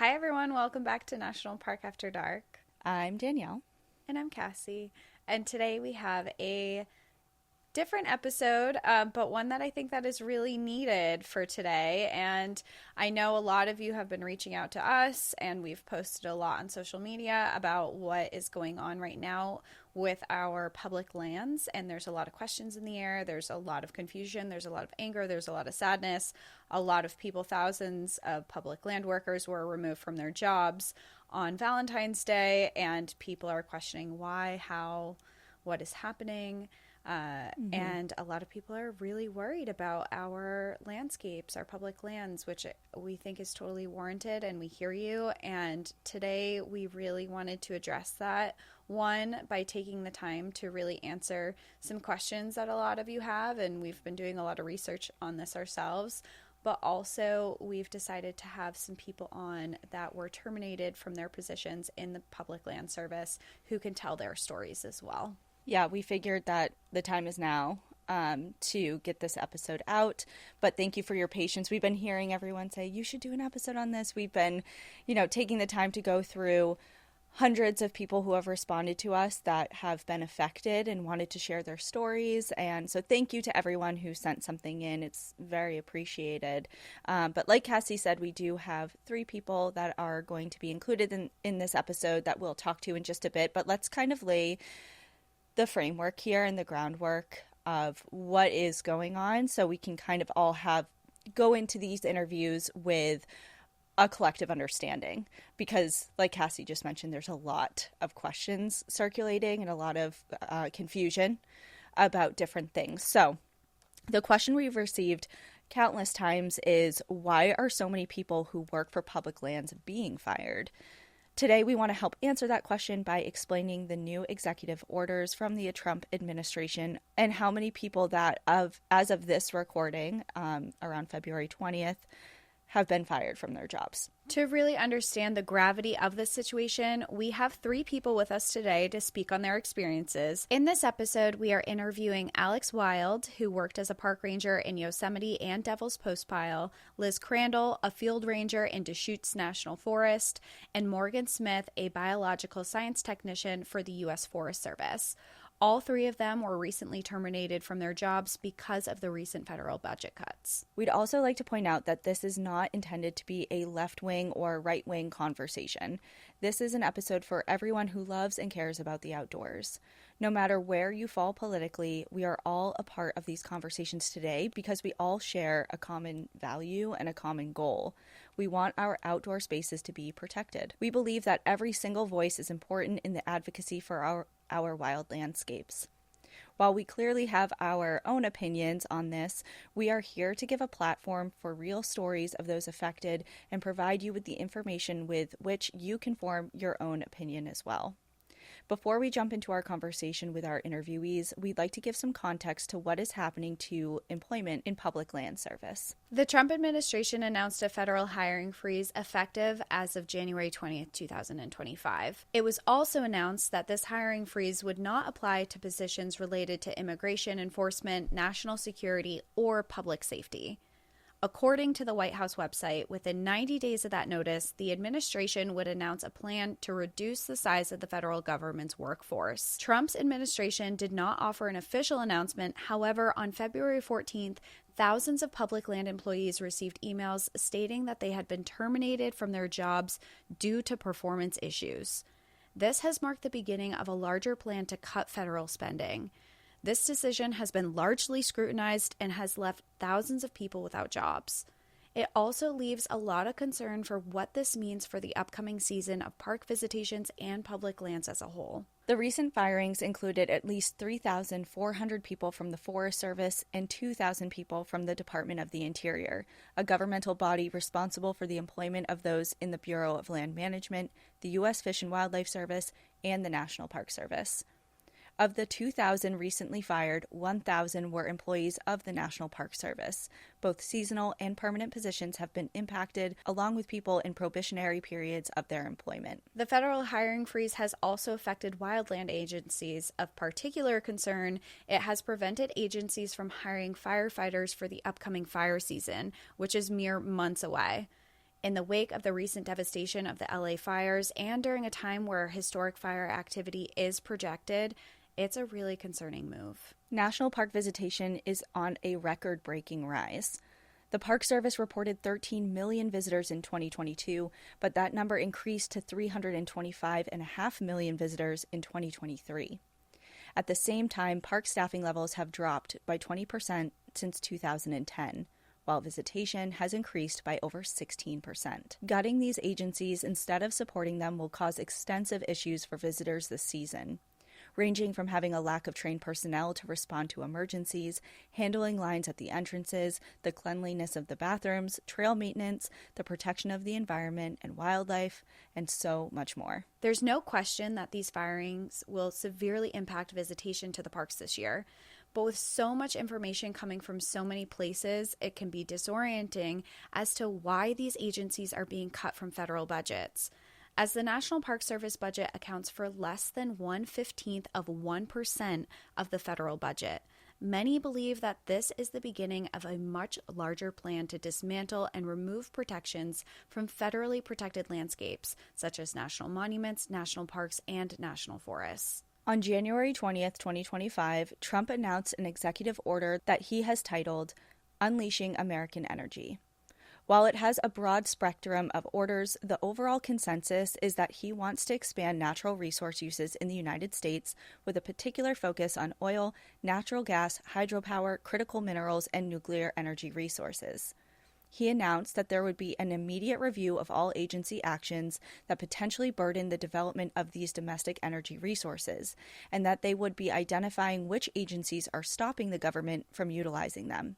Hi, everyone. Welcome back to National Park After Dark. I'm Danielle. And I'm Cassie. And today we have a different episode, but one that I think that is really needed for today. And I know a lot of you have been reaching out to us, and we've posted a lot on social media about what is going on right now with our public lands. And there's a lot of questions in the air. There's a lot of confusion. There's a lot of anger. There's a lot of sadness. A lot of people, thousands of public land workers were removed from their jobs on Valentine's Day, and people are questioning why, how, what is happening. And a lot of people are really worried about our landscapes, our public lands, which we think is totally warranted, and we hear you. And today we really wanted to address that. One, by taking the time to really answer some questions that a lot of you have, and we've been doing a lot of research on this ourselves. But also, we've decided to have some people on that were terminated from their positions in the Public Land Service who can tell their stories as well. Yeah, we figured that the time is now to get this episode out. But thank you for your patience. We've been hearing everyone say, you should do an episode on this. We've been, taking the time to go through hundreds of people who have responded to us that have been affected and wanted to share their stories. And so thank you to everyone who sent something in. It's very appreciated. But like Cassie said, we do have 3 people that are going to be included in this episode that we'll talk to in just a bit. But let's kind of lay the framework here and the groundwork of what is going on so we can kind of all go into these interviews with a collective understanding, because like Cassie just mentioned, there's a lot of questions circulating and a lot of confusion about different things. So the question we've received countless times is, why are so many people who work for public lands being fired? Today, we want to help answer that question by explaining the new executive orders from the Trump administration and how many people that, as of this recording, around February 20th, have been fired from their jobs. To really understand the gravity of this situation, we have 3 people with us today to speak on their experiences. In this episode, we are interviewing Alex Wild, who worked as a park ranger in Yosemite and Devil's Postpile, Liz Crandle, a field ranger in Deschutes National Forest, and Morgan Smith, a biological science technician for the U.S. Forest Service. All 3 of them were recently terminated from their jobs because of the recent federal budget cuts. We'd also like to point out that this is not intended to be a left-wing or right-wing conversation. This is an episode for everyone who loves and cares about the outdoors. No matter where you fall politically, we are all a part of these conversations today because we all share a common value and a common goal. We want our outdoor spaces to be protected. We believe that every single voice is important in the advocacy for our wild landscapes. While we clearly have our own opinions on this, we are here to give a platform for real stories of those affected and provide you with the information with which you can form your own opinion as well. Before we jump into our conversation with our interviewees, we'd like to give some context to what is happening to employment in public land service. The Trump administration announced a federal hiring freeze effective as of January 20th, 2025. It was also announced that this hiring freeze would not apply to positions related to immigration enforcement, national security, or public safety. According to the White House website, within 90 days of that notice, the administration would announce a plan to reduce the size of the federal government's workforce. Trump's administration did not offer an official announcement. However, on February 14th, thousands of public land employees received emails stating that they had been terminated from their jobs due to performance issues. This has marked the beginning of a larger plan to cut federal spending. This decision has been largely scrutinized and has left thousands of people without jobs. It also leaves a lot of concern for what this means for the upcoming season of park visitations and public lands as a whole. The recent firings included at least 3,400 people from the Forest Service and 2,000 people from the Department of the Interior, a governmental body responsible for the employment of those in the Bureau of Land Management, the U.S. Fish and Wildlife Service, and the National Park Service. Of the 2,000 recently fired, 1,000 were employees of the National Park Service. Both seasonal and permanent positions have been impacted, along with people in probationary periods of their employment. The federal hiring freeze has also affected wildland agencies. Of particular concern, it has prevented agencies from hiring firefighters for the upcoming fire season, which is mere months away. In the wake of the recent devastation of the LA fires and during a time where historic fire activity is projected, it's a really concerning move. National park visitation is on a record-breaking rise. The Park Service reported 13 million visitors in 2022, but that number increased to 325.5 million visitors in 2023. At the same time, park staffing levels have dropped by 20% since 2010, while visitation has increased by over 16%. Gutting these agencies instead of supporting them will cause extensive issues for visitors this season, ranging from having a lack of trained personnel to respond to emergencies, handling lines at the entrances, the cleanliness of the bathrooms, trail maintenance, the protection of the environment and wildlife, and so much more. There's no question that these firings will severely impact visitation to the parks this year. But with so much information coming from so many places, it can be disorienting as to why these agencies are being cut from federal budgets. As the National Park Service budget accounts for less than 1/15 of 1% of the federal budget, many believe that this is the beginning of a much larger plan to dismantle and remove protections from federally protected landscapes, such as national monuments, national parks, and national forests. On January 20th, 2025, Trump announced an executive order that he has titled Unleashing American Energy. While it has a broad spectrum of orders, the overall consensus is that he wants to expand natural resource uses in the United States with a particular focus on oil, natural gas, hydropower, critical minerals, and nuclear energy resources. He announced that there would be an immediate review of all agency actions that potentially burden the development of these domestic energy resources, and that they would be identifying which agencies are stopping the government from utilizing them.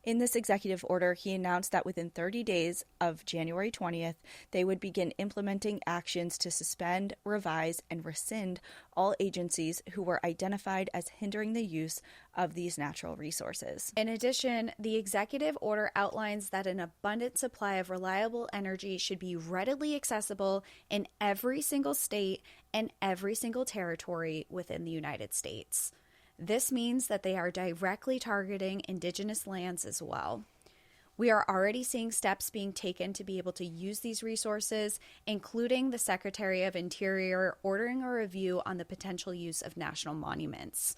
In this executive order, he announced that within 30 days of January 20th, they would begin implementing actions to suspend, revise, and rescind all agencies who were identified as hindering the use of these natural resources. In addition, the executive order outlines that an abundant supply of reliable energy should be readily accessible in every single state and every single territory within the United States. This means that they are directly targeting indigenous lands as well. We are already seeing steps being taken to be able to use these resources, including the Secretary of Interior ordering a review on the potential use of national monuments.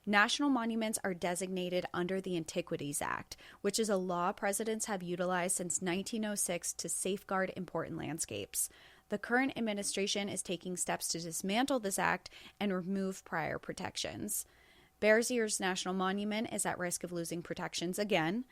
National monuments are designated under the Antiquities Act, which is a law presidents have utilized since 1906 to safeguard important landscapes. The current administration is taking steps to dismantle this act and remove prior protections. Bears Ears National Monument is at risk of losing protections again.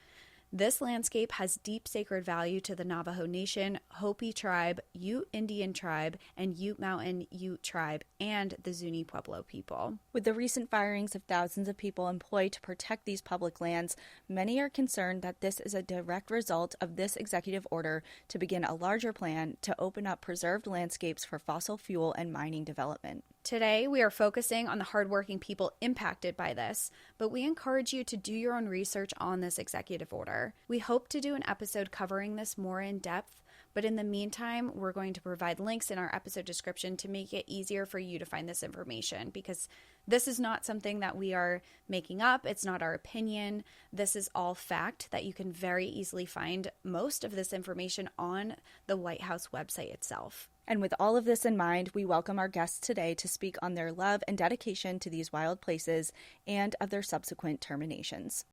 This landscape has deep sacred value to the Navajo Nation, Hopi tribe, Ute Indian tribe, and Ute Mountain Ute tribe, and the Zuni Pueblo people. With the recent firings of thousands of people employed to protect these public lands, many are concerned that this is a direct result of this executive order to begin a larger plan to open up preserved landscapes for fossil fuel and mining development. Today, we are focusing on the hardworking people impacted by this, but we encourage you to do your own research on this executive order. We hope to do an episode covering this more in depth, but in the meantime, we're going to provide links in our episode description to make it easier for you to find this information, because this is not something that we are making up. It's not our opinion. This is all fact that you can very easily find most of this information on the White House website itself. And with all of this in mind, we welcome our guests today to speak on their love and dedication to these wild places and of their subsequent terminations.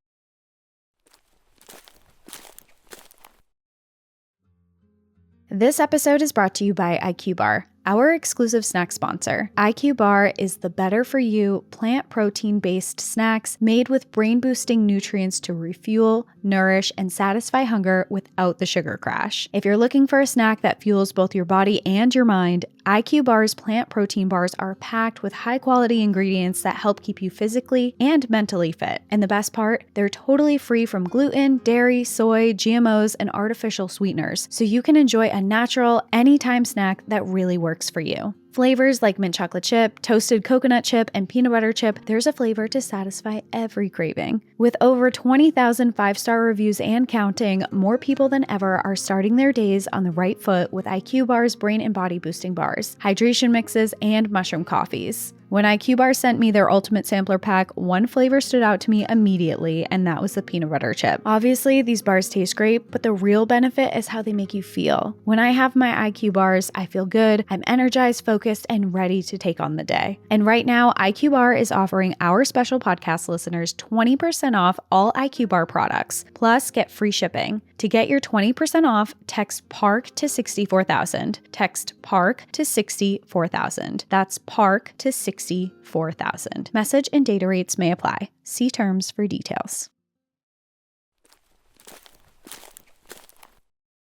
This episode is brought to you by IQ Bar, our exclusive snack sponsor. IQ Bar is the better for you plant protein-based snacks made with brain-boosting nutrients to refuel, nourish, and satisfy hunger without the sugar crash. If you're looking for a snack that fuels both your body and your mind, IQ Bar's plant protein bars are packed with high-quality ingredients that help keep you physically and mentally fit. And the best part, they're totally free from gluten, dairy, soy, GMOs, and artificial sweeteners, so you can enjoy a natural, anytime snack that really works for you. Flavors like mint chocolate chip, toasted coconut chip, and peanut butter chip, there's a flavor to satisfy every craving. With over 20,000 five-star reviews and counting, more people than ever are starting their days on the right foot with IQ Bar's brain and body boosting bars, hydration mixes, and mushroom coffees. When IQ sent me their ultimate sampler pack, one flavor stood out to me immediately, and that was the peanut butter chip. Obviously, these bars taste great, but the real benefit is how they make you feel. When I have my IQ bars, I feel good, I'm energized, focused, and ready to take on the day. And right now, IQ Bar is offering our special podcast listeners 20% off all IQ Bar products, plus get free shipping. To get your 20% off, text PARK to 64,000. Text PARK to 64,000. That's PARK to 64,000. Message and data rates may apply. See terms for details.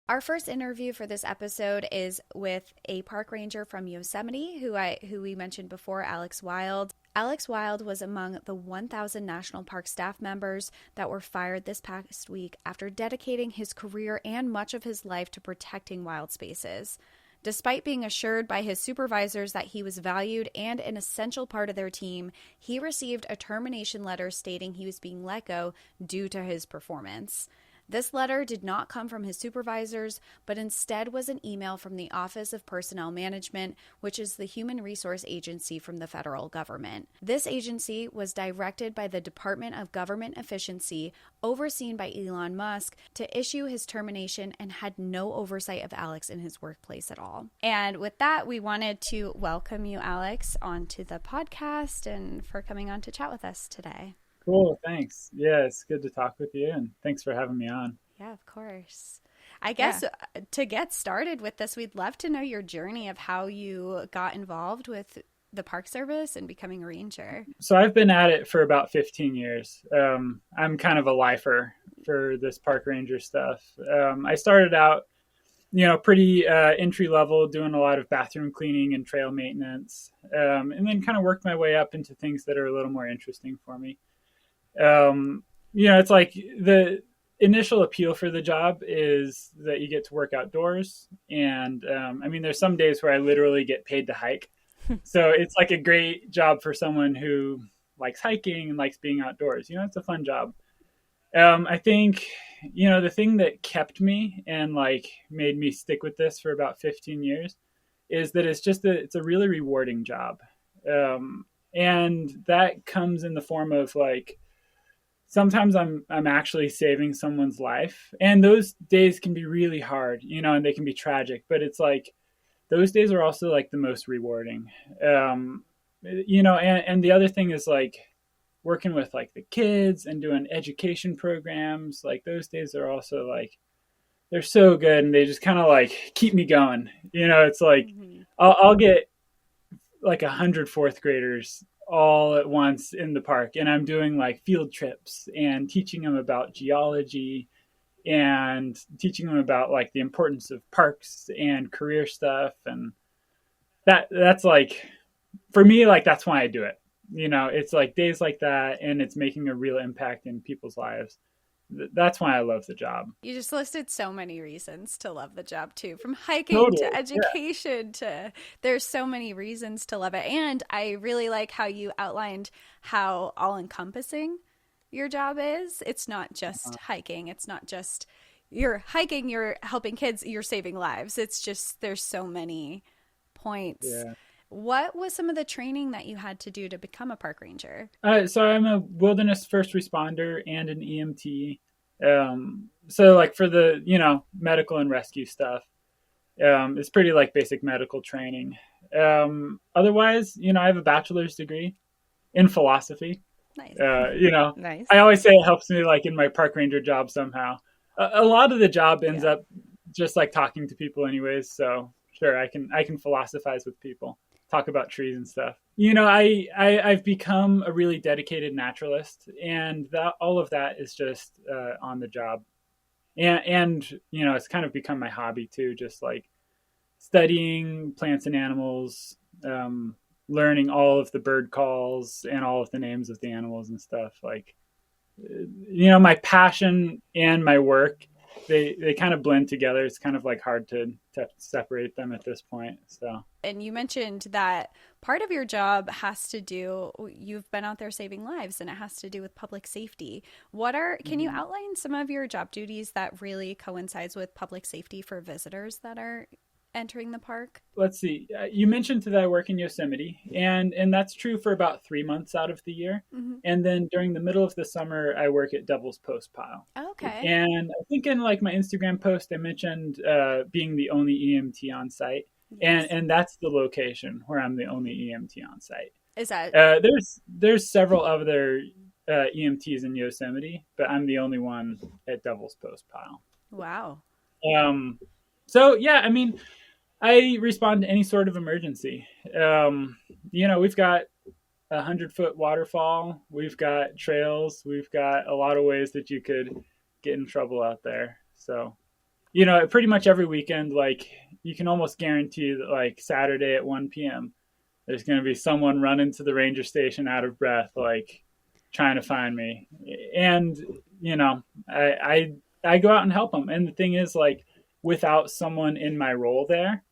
Our first interview for this episode is with a park ranger from Yosemite, who we mentioned before, Alex Wild. Alex Wild was among the 1,000 National Park staff members that were fired this past week after dedicating his career and much of his life to protecting wild spaces. Despite being assured by his supervisors that he was valued and an essential part of their team, he received a termination letter stating he was being let go due to his performance. This letter did not come from his supervisors, but instead was an email from the Office of Personnel Management, which is the human resource agency from the federal government. This agency was directed by the Department of Government Efficiency, overseen by Elon Musk, to issue his termination and had no oversight of Alex in his workplace at all. And with that, we wanted to welcome you, Alex, onto the podcast and for coming on to chat with us today. Cool, thanks. Yeah, it's good to talk with you, and thanks for having me on. Yeah, of course. I guess to get started with this, we'd love to know your journey of how you got involved with the Park Service and becoming a ranger. So I've been at it for about 15 years. I'm kind of a lifer for this park ranger stuff. I started out, pretty entry level, doing a lot of bathroom cleaning and trail maintenance, and then kind of worked my way up into things that are a little more interesting for me. It's like the initial appeal for the job is that you get to work outdoors. And, there's some days where I literally get paid to hike. So it's like a great job for someone who likes hiking and likes being outdoors. It's a fun job. I think, the thing that kept me and made me stick with this for about 15 years is that it's a really rewarding job. And that comes in the form of sometimes I'm actually saving someone's life, and those days can be really hard, and they can be tragic, but it's those days are also the most rewarding. And the other thing is working with the kids and doing education programs. Those days are also they're so good, and they just kind of keep me going. It's I'll get 100 fourth graders all at once in the park, and I'm doing field trips and teaching them about geology and teaching them about the importance of parks and career stuff. And that's for me, that's why I do it. It's days like that, and it's making a real impact in people's lives. That's why I love the job. You just listed so many reasons to love the job too, from hiking to education to there's so many reasons to love it. And I really like how you outlined how all encompassing your job is. It's not just hiking. It's not just you're hiking, you're helping kids, you're saving lives. It's just there's so many points. Yeah. What was some of the training that you had to do to become a park ranger? So I'm a wilderness first responder and an EMT. So for the, medical and rescue stuff, it's pretty basic medical training. Otherwise, I have a bachelor's degree in philosophy. Nice. Nice. I always say it helps me in my park ranger job somehow. A lot of the job ends up just talking to people anyways. So sure, I can philosophize with people. Talk about trees and stuff. I've become a really dedicated naturalist, and that all of that is just on the job. And it's kind of become my hobby too, just studying plants and animals, learning all of the bird calls and all of the names of the animals and stuff. My passion and my work, they kind of blend together. It's kind of hard to separate them at this point. So. And you mentioned that part of your job has to do, you've been out there saving lives, and it has to do with public safety. Can you outline some of your job duties that really coincides with public safety for visitors that are entering the park? Let's see. You mentioned that I work in Yosemite, and that's true for about 3 months out of the year. Mm-hmm. And then during the middle of the summer, I work at Devil's Postpile. Okay. And I think in like my Instagram post, I mentioned being the only EMT on site, Yes. and that's the location where I'm the only EMT on site. Is that There's several other EMTs in Yosemite, but I'm the only one at Devil's Postpile. wow? So yeah, I mean, I respond to any sort of emergency. We've got 100-foot waterfall. We've got trails. We've got a lot of ways that you could get in trouble out there. So, pretty much every weekend, like you can almost guarantee that like Saturday at 1 p.m., there's going to be someone running to the ranger station out of breath, like trying to find me. And, I go out and help them. And the thing is, like, without someone in my role there,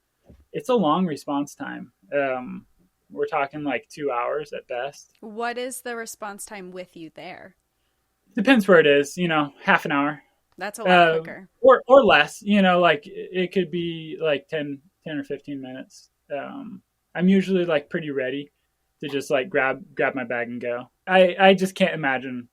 it's a long response time. We're talking like 2 hours at best. What is the response time with you there? Depends where it is, half an hour. That's a lot quicker. Or less, like it could be like 10 or 15 minutes. I'm usually like pretty ready to just like grab my bag and go. I just can't imagine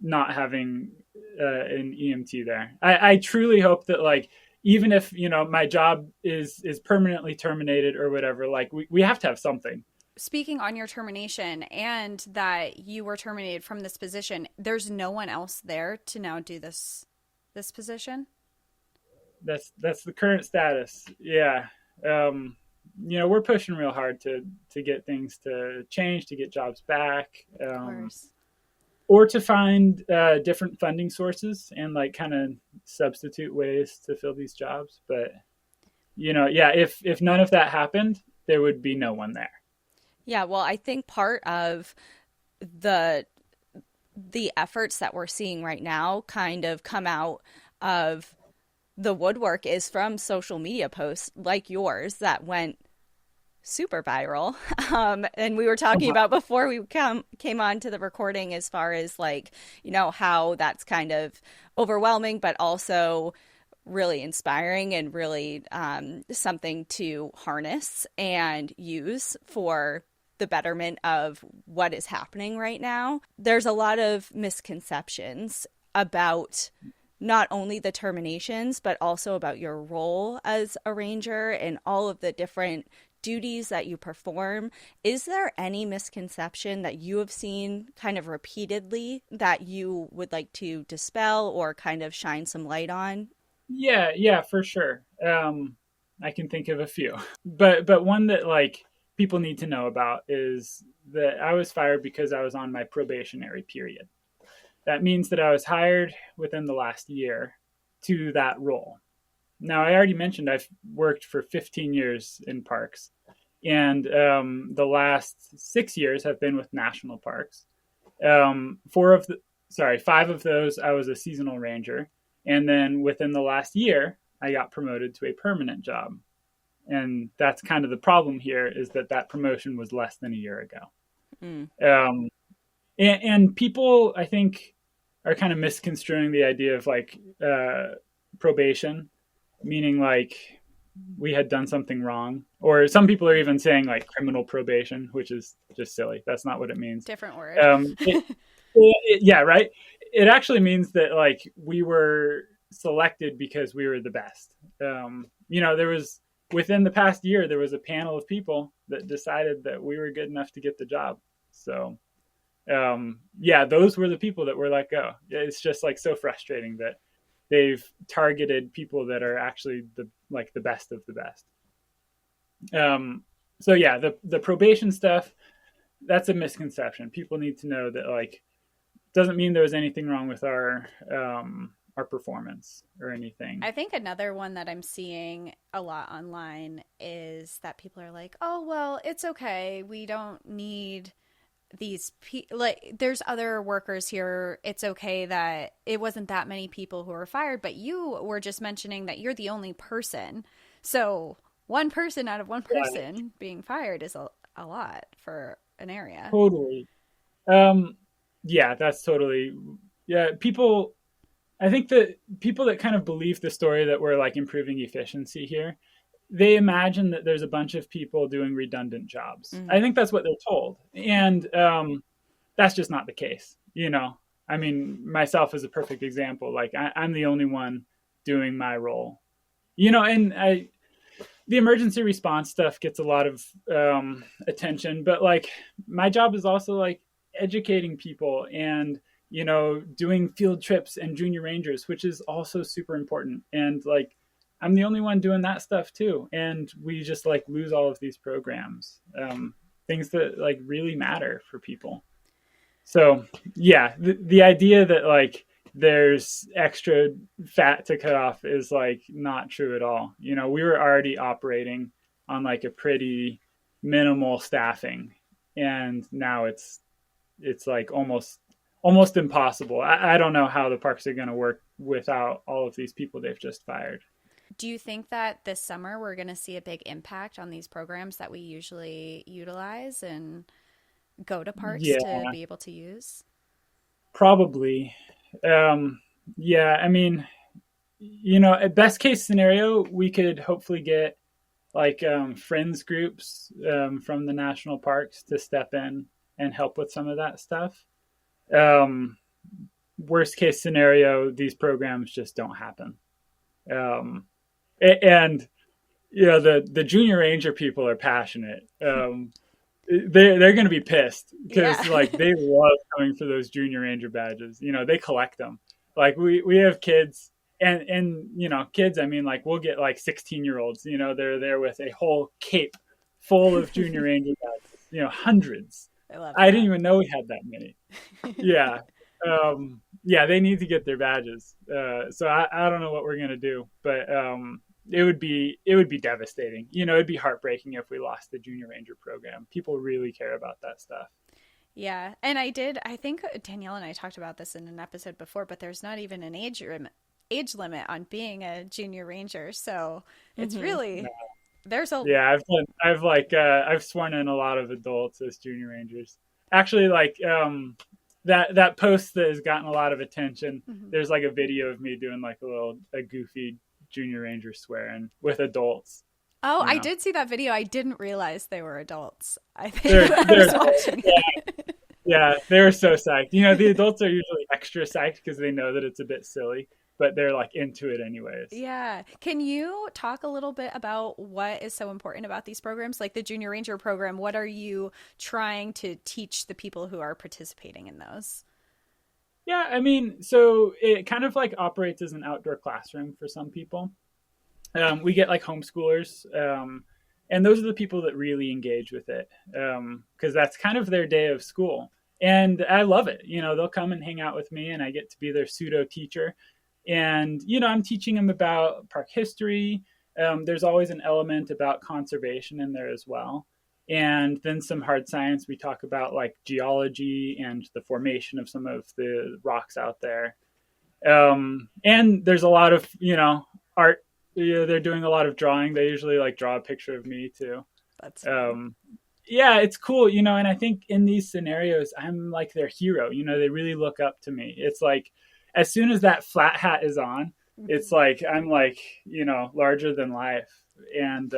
not having an EMT there. I truly hope that like, even if, my job is permanently terminated or whatever, like we have to have something. Speaking on your termination and that you were terminated from this position, there's no one else there to now do this position? That's the current status. Yeah. We're pushing real hard to get things to change, to get jobs back. Of course. Or to find different funding sources and like kind of substitute ways to fill these jobs. But, if none of that happened, there would be no one there. Yeah, well, I think part of the efforts that we're seeing right now kind of come out of the woodwork is from social media posts like yours that went super viral. And we were talking about before we came on to the recording as far as like, how that's kind of overwhelming, but also really inspiring and really something to harness and use for the betterment of what is happening right now. There's a lot of misconceptions about not only the terminations, but also about your role as a ranger and all of the different duties that you perform. Is there any misconception that you have seen kind of repeatedly that you would like to dispel or kind of shine some light on? Yeah, for sure. I can think of a few, but one that like people need to know about is that I was fired because I was on my probationary period. That means that I was hired within the last year to that role. Now, I already mentioned I've worked for 15 years in parks, and the last 6 years have been with national parks. 5 of those I was a seasonal ranger, and then within the last year, I got promoted to a permanent job. And that's kind of the problem here is that promotion was less than a year ago. And people, I think, are kind of misconstruing the idea of like probation, meaning like we had done something wrong. Or some people are even saying like criminal probation, which is just silly. That's not what it means. Different word. Yeah, right. It actually means that like we were selected because we were the best. There was within the past year, there was a panel of people that decided that we were good enough to get the job. So, those were the people that were let go. It's just like so frustrating that they've targeted people that are actually the best of the best. The probation stuff, that's a misconception. People need to know that like doesn't mean there was anything wrong with our performance or anything. I think another one that I'm seeing a lot online is that people are like, oh, well, it's okay. We don't need these there's other workers here. It's okay that it wasn't that many people who were fired, but you were just mentioning that you're the only person. So one person out of one person being fired is a lot for an area. Totally. That's totally, I think that people that kind of believe the story that we're like improving efficiency here, they imagine that there's a bunch of people doing redundant jobs. Mm. I think that's what they're told. And that's just not the case. I mean, myself is a perfect example. Like I'm the only one doing my role, and the emergency response stuff gets a lot of attention, but like my job is also like educating people and, doing field trips and junior rangers, which is also super important. And like, I'm the only one doing that stuff too. And we just like lose all of these programs, things that like really matter for people. So yeah, the idea that like there's extra fat to cut off is like not true at all. We were already operating on like a pretty minimal staffing, and now it's like almost impossible. I don't know how the parks are going to work without all of these people they've just fired. Do you think that this summer we're going to see a big impact on these programs that we usually utilize and go to parks Yeah, to be able to use? probably. Yeah, I mean, at best case scenario, we could hopefully get like friends groups from the national parks to step in and help with some of that stuff. Um, Worst case scenario, these programs just don't happen. Um, and the junior ranger people are passionate. They're going to be pissed Yeah. because like they love coming for those junior ranger badges. They collect them. Like we have kids and kids. I mean, like we'll get like 16-year-olds. They're there with a whole cape full of junior ranger badges. Hundreds. I love I that. didn't even know we had that many. Yeah. Yeah, they need to get their badges. So I don't know what we're gonna do, but it would be devastating. It'd be heartbreaking if we lost the junior ranger program. People really care about that stuff. Yeah. And I think Danielle and I talked about this in an episode before, but there's not even an age limit on being a junior ranger. So it's really, there's a, Yeah, I've sworn in a lot of adults as junior rangers. Actually, like that post that has gotten a lot of attention. Mhm. There's like a video of me doing like a goofy junior ranger swearing with adults. Oh, You I know, did see that video. I didn't realize they were adults. I think they're I they're was watching it. yeah, they're so psyched. The adults are usually extra psyched because they know that it's a bit silly, but they're like into it anyways. Yeah. Can you talk a little bit about what is so important about these programs? Like the Junior Ranger program, what are you trying to teach the people who are participating in those? Yeah, I mean, so it kind of like operates as an outdoor classroom for some people. We get like homeschoolers, and those are the people that really engage with it because that's kind of their day of school. And I love it. They'll come and hang out with me, and I get to be their pseudo teacher. And, I'm teaching them about park history. There's always an element about conservation in there as well. And then some hard science. We talk about like geology and the formation of some of the rocks out there. And there's a lot of, art. They're doing a lot of drawing. They usually like draw a picture of me too. That's fun. Yeah, it's cool, and I think in these scenarios, I'm like their hero. They really look up to me. It's like as soon as that flat hat is on, it's like I'm like larger than life, and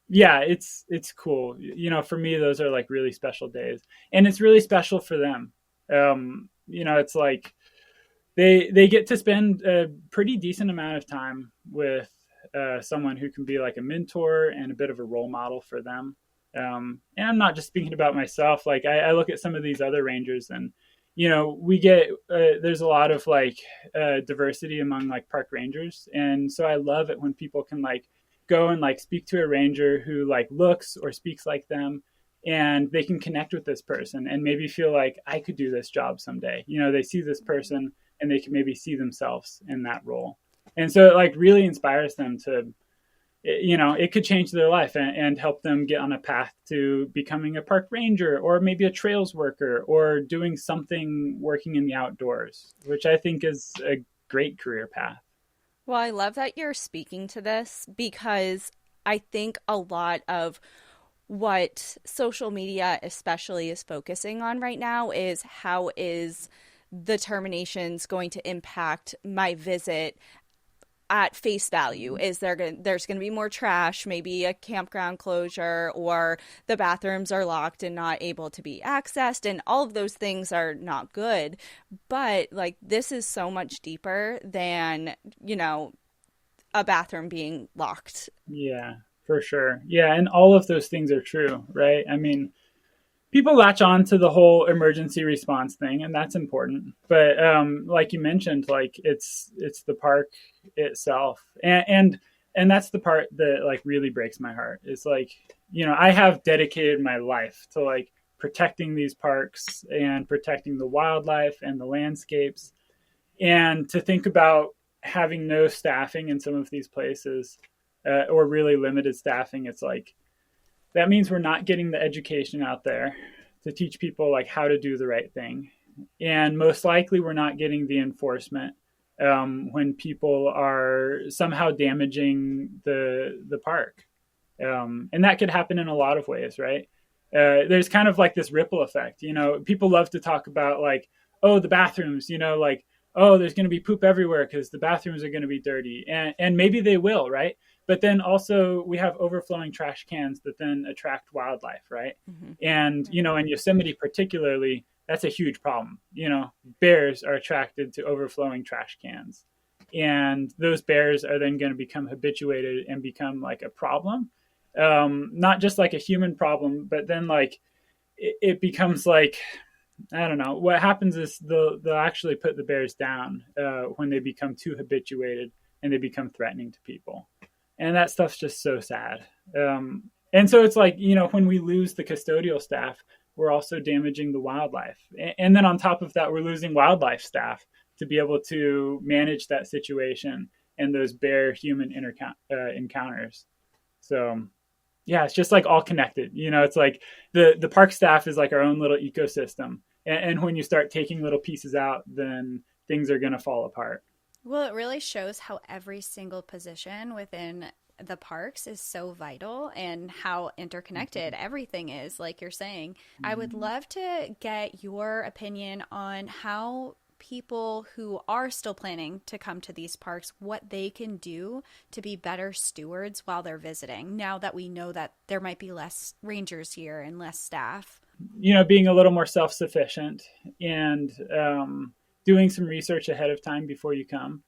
yeah, it's cool. For me, those are like really special days, and it's really special for them. It's like they get to spend a pretty decent amount of time with someone who can be like a mentor and a bit of a role model for them. And I'm not just speaking about myself. Like I look at some of these other rangers, and we get there's a lot of like diversity among like park rangers, and so I love it when people can like go and like speak to a ranger who like looks or speaks like them, and they can connect with this person and maybe feel like I could do this job someday. They see this person and they can maybe see themselves in that role, and so it like really inspires them to it could change their life and help them get on a path to becoming a park ranger or maybe a trails worker or doing something working in the outdoors, which I think is a great career path. Well, I love that you're speaking to this because I think a lot of what social media especially is focusing on right now is how is the terminations going to impact my visit. at face value. Is there's going to be more trash, maybe a campground closure, or the bathrooms are locked and not able to be accessed, and all of those things are not good. But like, this is so much deeper than, a bathroom being locked. Yeah, for sure. Yeah, and all of those things are true, right? I mean, people latch on to the whole emergency response thing, and that's important. But like you mentioned, like it's the park itself, and that's the part that like really breaks my heart. It's like, I have dedicated my life to like protecting these parks and protecting the wildlife and the landscapes, and to think about having no staffing in some of these places, or really limited staffing, it's like, that means we're not getting the education out there to teach people like how to do the right thing. And most likely we're not getting the enforcement when people are somehow damaging the park. And that could happen in a lot of ways, right? There's kind of like this ripple effect. People love to talk about like, oh, the bathrooms, like, oh, there's going to be poop everywhere because the bathrooms are going to be dirty. And maybe they will, right? But then also we have overflowing trash cans that then attract wildlife, right? Mm-hmm. And, in Yosemite particularly, that's a huge problem. Bears are attracted to overflowing trash cans. And those bears are then going to become habituated and become like a problem. Not just like a human problem, but then like it becomes like, I don't know. What happens is they'll actually put the bears down when they become too habituated and they become threatening to people. And that stuff's just so sad. And so it's like, when we lose the custodial staff, we're also damaging the wildlife. And then on top of that, we're losing wildlife staff to be able to manage that situation and those bear-human encounters. So, yeah, it's just like all connected. It's like the park staff is like our own little ecosystem. And when you start taking little pieces out, then things are going to fall apart. Well, it really shows how every single position within the parks is so vital and how interconnected everything is, like you're saying. I would love to get your opinion on how people who are still planning to come to these parks, what they can do to be better stewards while they're visiting, now that we know that there might be less rangers here and less staff. Being a little more self-sufficient and doing some research ahead of time before you come.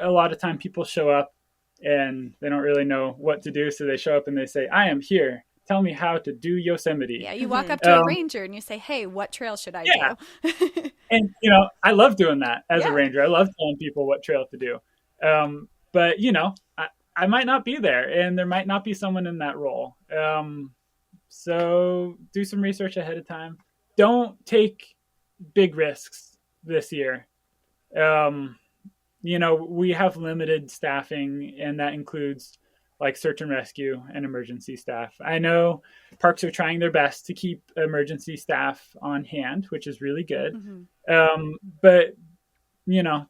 A lot of time people show up and they don't really know what to do. So they show up and they say, I am here. Tell me how to do Yosemite. Yeah, you walk up to a ranger and you say, hey, what trail should I do? And, I love doing that as a ranger. I love telling people what trail to do. But, I might not be there and there might not be someone in that role. So do some research ahead of time. Don't take big risks this year. We have limited staffing, and that includes like search and rescue and emergency staff. I know parks are trying their best to keep emergency staff on hand, which is really good. Mm-hmm. But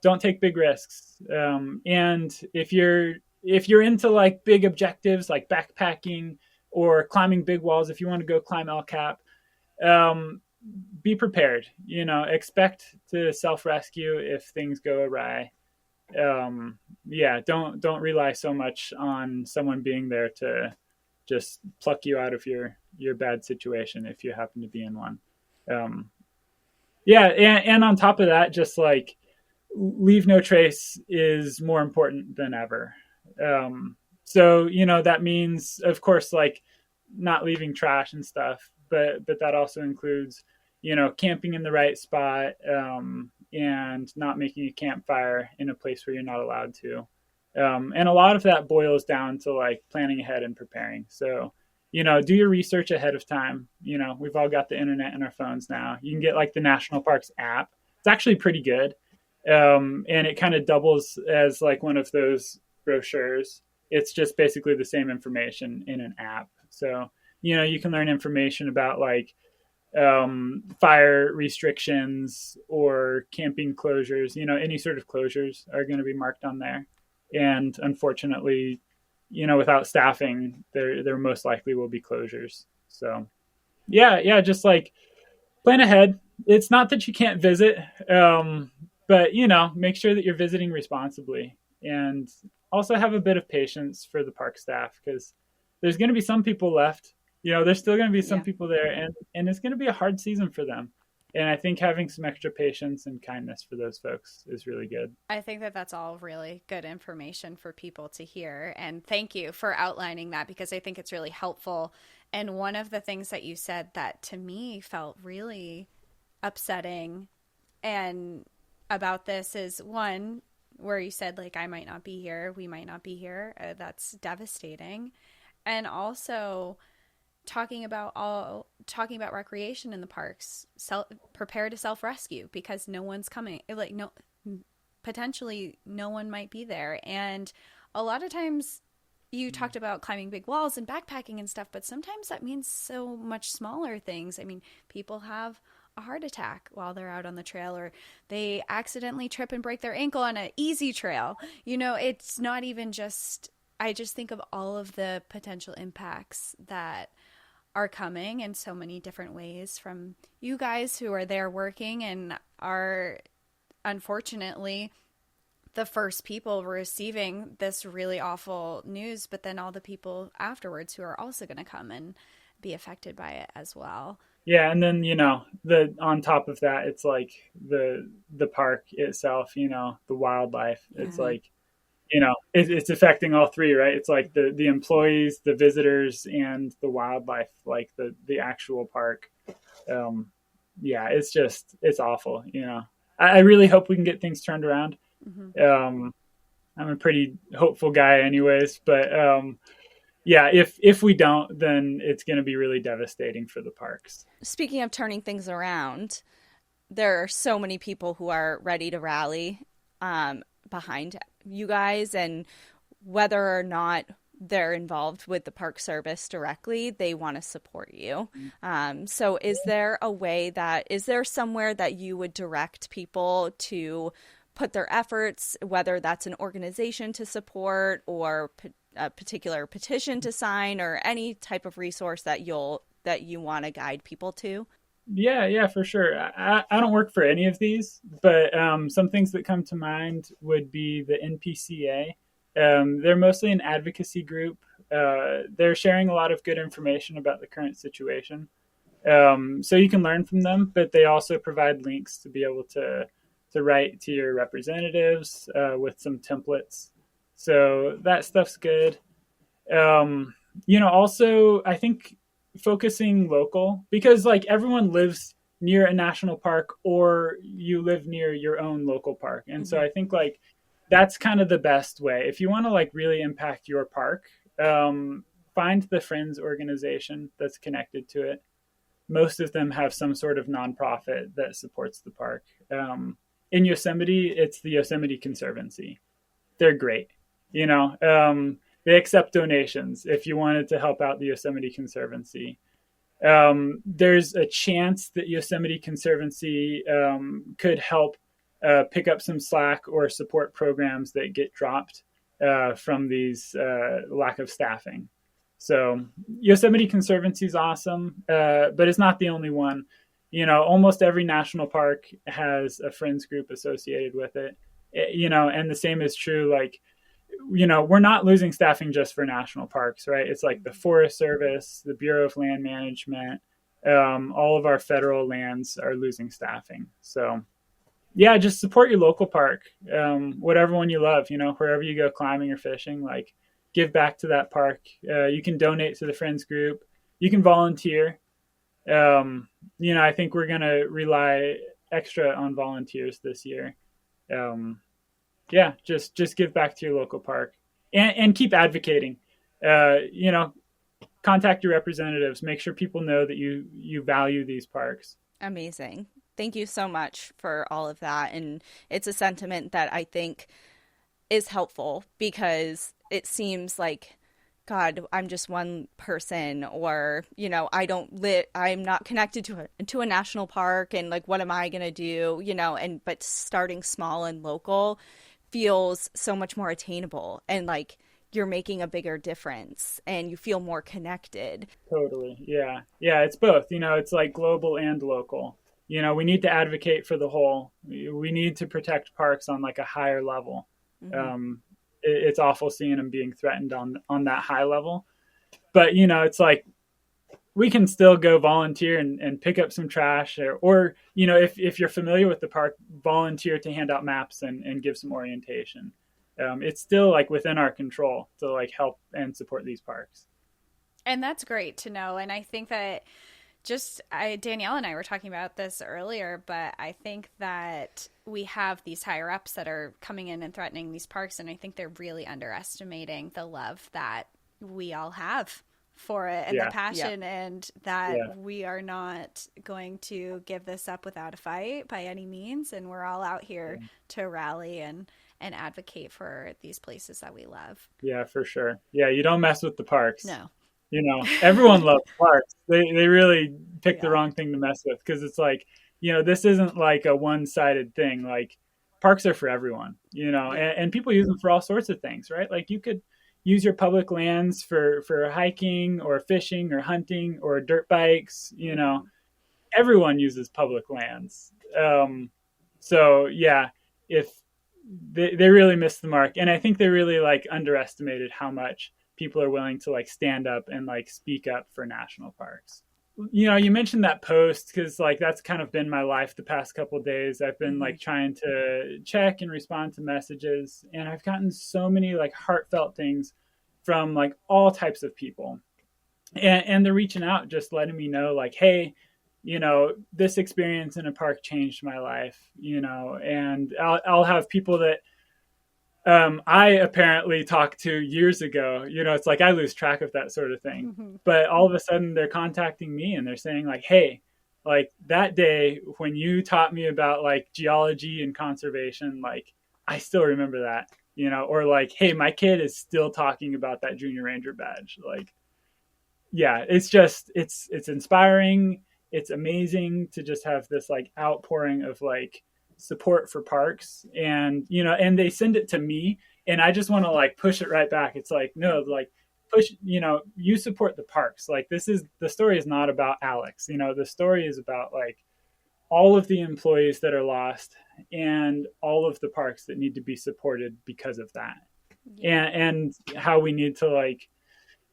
don't take big risks. And if you're into like big objectives like backpacking or climbing big walls, if you want to go climb El Cap, be prepared. Expect to self-rescue if things go awry. Don't rely so much on someone being there to just pluck you out of your bad situation if you happen to be in one. And on top of that, just like leave no trace is more important than ever. So that means, of course, like not leaving trash and stuff, but that also includes camping in the right spot, and not making a campfire in a place where you're not allowed to. And a lot of that boils down to like planning ahead and preparing. So, do your research ahead of time. We've all got the internet in our phones now. You can get like the National Parks app. It's actually pretty good. And it kind of doubles as like one of those brochures. It's just basically the same information in an app. So, you can learn information about like fire restrictions or camping closures. Any sort of closures are going to be marked on there. And unfortunately, without staffing, there most likely will be closures. So just like plan ahead. It's not that you can't visit, but make sure that you're visiting responsibly and also have a bit of patience for the park staff, because there's going to be some people left. There's still going to be some people there, and it's going to be a hard season for them. And I think having some extra patience and kindness for those folks is really good. I think that that's all really good information for people to hear. And thank you for outlining that, because I think it's really helpful. And one of the things that you said that to me felt really upsetting and about this is one where you said, like, I might not be here, we might not be here. That's devastating. And also talking about recreation in the parks, prepare to self-rescue, because no one's coming. Like, no, potentially no one might be there. And a lot of times you talked about climbing big walls and backpacking and stuff, but sometimes that means so much smaller things. I mean, people have a heart attack while they're out on the trail, or they accidentally trip and break their ankle on an easy trail. It's not even just, I just think of all of the potential impacts that are coming in so many different ways from you guys who are there working and are unfortunately the first people receiving this really awful news, but then all the people afterwards who are also going to come and be affected by it as well. Yeah, and then on top of that, it's like the park itself, the wildlife. It's like it's affecting all three, right? It's like the employees, the visitors, and the wildlife, like the actual park. It's awful. I really hope we can get things turned around. I'm a pretty hopeful guy, anyways, but if we don't, then it's going to be really devastating for the parks. Speaking of turning things around, there are so many people who are ready to rally behind you guys, and whether or not they're involved with the Park Service directly, they want to support you. So is there somewhere that you would direct people to put their efforts, whether that's an organization to support or a particular petition to sign, or any type of resource that you want to guide people to? Yeah, for sure. I don't work for any of these, but some things that come to mind would be the NPCA. They're mostly an advocacy group. They're sharing a lot of good information about the current situation. So you can learn from them, but they also provide links to be able to write to your representatives with some templates. So that stuff's good. Also, I think focusing local, because like everyone lives near a national park, or you live near your own local park. And so I think like that's kind of the best way. If you want to like really impact your park, find the Friends organization that's connected to it. Most of them have some sort of nonprofit that supports the park. In Yosemite, it's the Yosemite Conservancy. They're great. They accept donations if you wanted to help out the Yosemite Conservancy. There's a chance that Yosemite Conservancy could help pick up some slack or support programs that get dropped from these lack of staffing. So Yosemite Conservancy is awesome, but it's not the only one. Almost every national park has a Friends group associated with it. And the same is true, like, we're not losing staffing just for national parks, right? It's like the Forest Service, the Bureau of Land Management, all of our federal lands are losing staffing. So yeah, just support your local park, whatever one you love, wherever you go climbing or fishing, like give back to that park. You can donate to the Friends group. You can volunteer. I think we're going to rely extra on volunteers this year. Just give back to your local park and keep advocating. Contact your representatives, make sure people know that you value these parks. Amazing. Thank you so much for all of that. And it's a sentiment that I think is helpful, because it seems like, God, I'm just one person, or, I'm not connected to a national park, and like, what am I going to do? But starting small and local feels so much more attainable, and like you're making a bigger difference and you feel more connected. Totally. Yeah. It's both, it's like global and local. We need to advocate for the whole. We need to protect parks on like a higher level. it's awful seeing them being threatened on that high level. But, you know, it's like, we can still go volunteer and pick up some trash, or you know, if you're familiar with the park, volunteer to hand out maps and give some orientation. It's still like within our control to like help and support these parks. And that's great to know. And I think that Danielle and I were talking about this earlier, but I think that we have these higher ups that are coming in and threatening these parks. And I think they're really underestimating the love that we all have for it and the passion, and that we are not going to give this up without a fight by any means. And we're all out here to rally and advocate for these places that we love. Yeah, for sure. Yeah, you don't mess with the parks. No. You know, everyone loves parks. They really pick the wrong thing to mess with, because it's like, you know, this isn't like a one-sided thing. Like, parks are for everyone, you know, and people use them for all sorts of things, right? Like, you could use your public lands for hiking or fishing or hunting or dirt bikes. You know, everyone uses public lands. So yeah, if they really missed the mark, and I think they really like underestimated how much people are willing to like stand up and like speak up for national parks. You know, you mentioned that post, because like that's kind of been my life the past couple of days. I've been like trying to check and respond to messages, and I've gotten so many like heartfelt things from like all types of people, and they're reaching out, just letting me know like, hey, you know, this experience in a park changed my life, you know. And I'll have people that I apparently talked to years ago. You know, it's like I lose track of that sort of thing. But all of a sudden they're contacting me and they're saying like, hey, like that day when you taught me about like geology and conservation, like I still remember that, you know. Or like, hey, my kid is still talking about that junior ranger badge. Like, yeah, it's just, it's inspiring. It's amazing to just have this like outpouring of like support for parks. And you know, and they send it to me, and I just want to like push it right back. It's like, no, like push, you know, you support the parks. Like, the story is not about Alex, you know. The story is about like all of the employees that are lost and all of the parks that need to be supported because of that. And how we need to like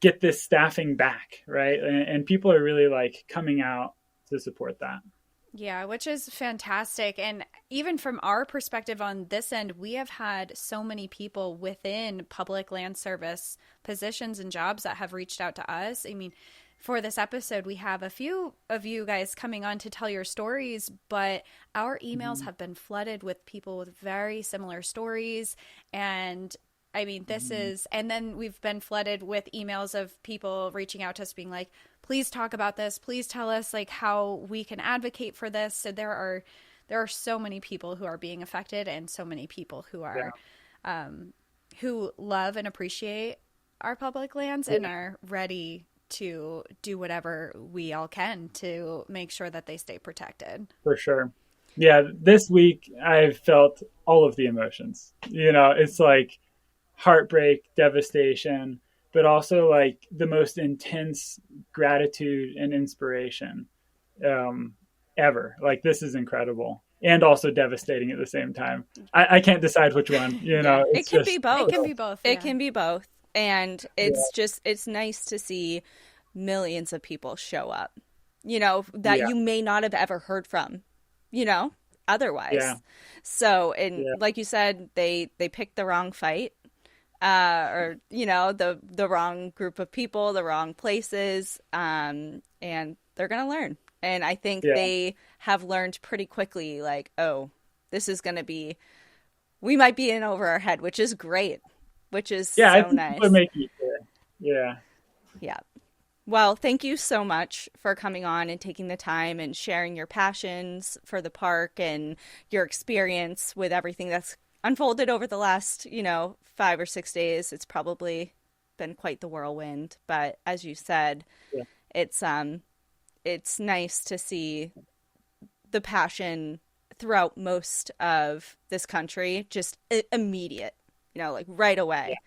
get this staffing back, right? And people are really like coming out to support that. Yeah, which is fantastic. And even from our perspective on this end, we have had so many people within public land service positions and jobs that have reached out to us. I mean, for this episode, we have a few of you guys coming on to tell your stories, but our emails have been flooded with people with very similar stories. And I mean, this is, and then we've been flooded with emails of people reaching out to us being like, please talk about this. Please tell us like how we can advocate for this. So there are so many people who are being affected, and so many people who are, who love and appreciate our public lands and are ready to do whatever we all can to make sure that they stay protected. For sure. Yeah. This week I've felt all of the emotions, you know. It's like heartbreak, devastation, but also like the most intense gratitude and inspiration ever. Like, this is incredible and also devastating at the same time. I can't decide which one, you know. It can be both. It can be both. It can be both. And it's just, it's nice to see millions of people show up, you know, that you may not have ever heard from, you know, otherwise. So, and like you said, they picked the wrong fight. Or, you know, the wrong group of people, the wrong places, and they're going to learn. And I think they have learned pretty quickly, like, oh, this is going to be, we might be in over our head, which is great, which is so I think nice. people are making it clear. Yeah. Yeah. Well, thank you so much for coming on and taking the time and sharing your passions for the park and your experience with everything that's unfolded over the last, you know, 5 or 6 days. It's probably been quite the whirlwind, but as you said, it's nice to see the passion throughout most of this country, just immediate, you know, like right away.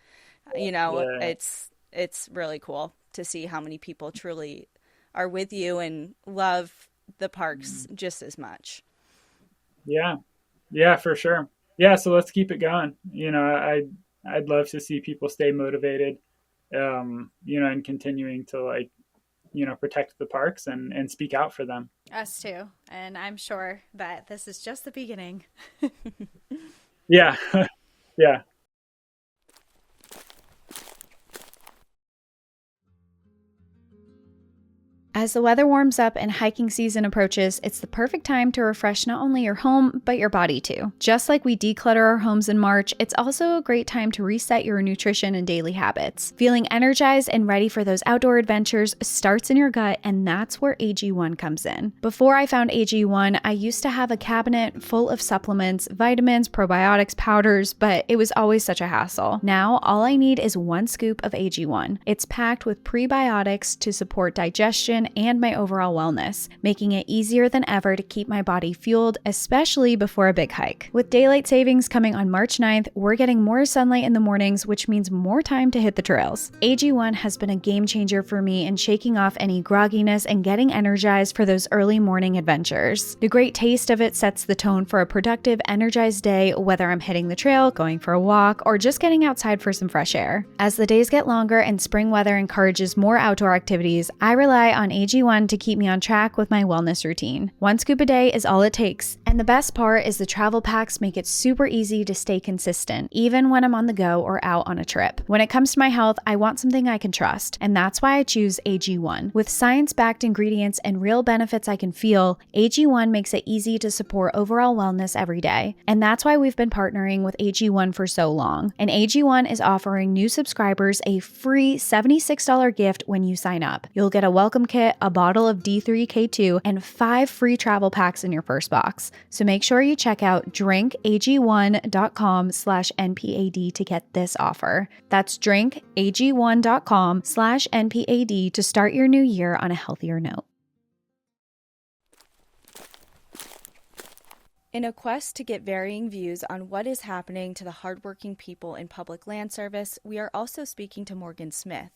You know, it's really cool to see how many people truly are with you and love the parks just as much. Yeah, for sure. Yeah, so let's keep it going. You know, I'd love to see people stay motivated, and continuing to protect the parks and speak out for them. Us too. And I'm sure that this is just the beginning. Yeah. Yeah. As the weather warms up and hiking season approaches, it's the perfect time to refresh not only your home, but your body too. Just like we declutter our homes in March, it's also a great time to reset your nutrition and daily habits. Feeling energized and ready for those outdoor adventures starts in your gut, and that's where AG1 comes in. Before I found AG1, I used to have a cabinet full of supplements, vitamins, probiotics, powders, but it was always such a hassle. Now, all I need is one scoop of AG1. It's packed with prebiotics to support digestion and my overall wellness, making it easier than ever to keep my body fueled, especially before a big hike. With daylight savings coming on March 9th, we're getting more sunlight in the mornings, which means more time to hit the trails. AG1 has been a game changer for me in shaking off any grogginess and getting energized for those early morning adventures. The great taste of it sets the tone for a productive, energized day, whether I'm hitting the trail, going for a walk, or just getting outside for some fresh air. As the days get longer and spring weather encourages more outdoor activities, I rely on AG1 to keep me on track with my wellness routine. One scoop a day is all it takes. And the best part is the travel packs make it super easy to stay consistent, even when I'm on the go or out on a trip. When it comes to my health, I want something I can trust, and that's why I choose AG1. With science-backed ingredients and real benefits I can feel, AG1 makes it easy to support overall wellness every day. And that's why we've been partnering with AG1 for so long. And AG1 is offering new subscribers a free $76 gift when you sign up. You'll get a welcome kit, a bottle of D3K2, and 5 free travel packs in your first box. So make sure you check out drinkag1.com/NPAD to get this offer. That's drinkag1.com/NPAD to start your new year on a healthier note. In a quest to get varying views on what is happening to the hardworking people in public land service, we are also speaking to Morgan Smith,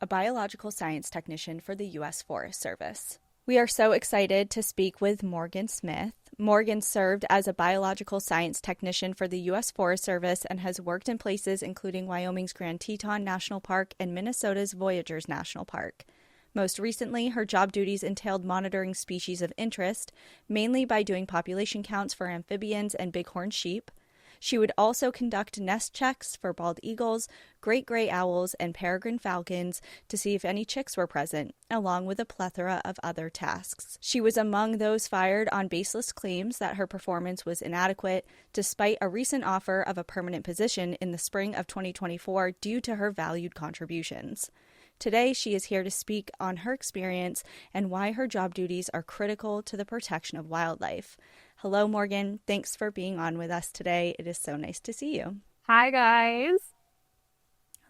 a biological science technician for the U.S. Forest Service. We are so excited to speak with Morgan Smith. Morgan served as a biological science technician for the U.S. Forest Service and has worked in places including Wyoming's Grand Teton National Park and Minnesota's Voyageurs National Park. Most recently, her job duties entailed monitoring species of interest, mainly by doing population counts for amphibians and bighorn sheep. She would also conduct nest checks for bald eagles, great gray owls, and peregrine falcons to see if any chicks were present, along with a plethora of other tasks. She was among those fired on baseless claims that her performance was inadequate, despite a recent offer of a permanent position in the spring of 2024 due to her valued contributions. Today, she is here to speak on her experience and why her job duties are critical to the protection of wildlife. Hello, Morgan. Thanks for being on with us today. It is so nice to see you. Hi, guys.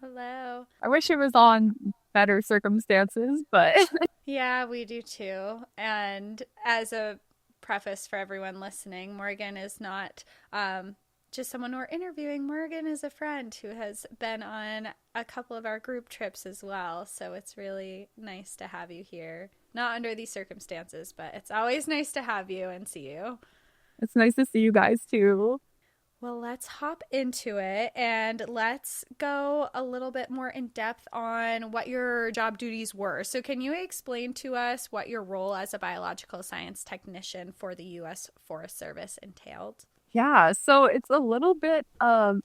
Hello. I wish it was on better circumstances, but Yeah, we do too. And as a preface for everyone listening, Morgan is not just someone we're interviewing. Morgan is a friend who has been on a couple of our group trips as well. So it's really nice to have you here. Not under these circumstances, but it's always nice to have you and see you. it's nice to see you guys too. Well, let's hop into it and let's go a little bit more in depth on what your job duties were. So can you explain to us what your role as a biological science technician for the U.S. Forest Service entailed? Yeah, so it's a little bit of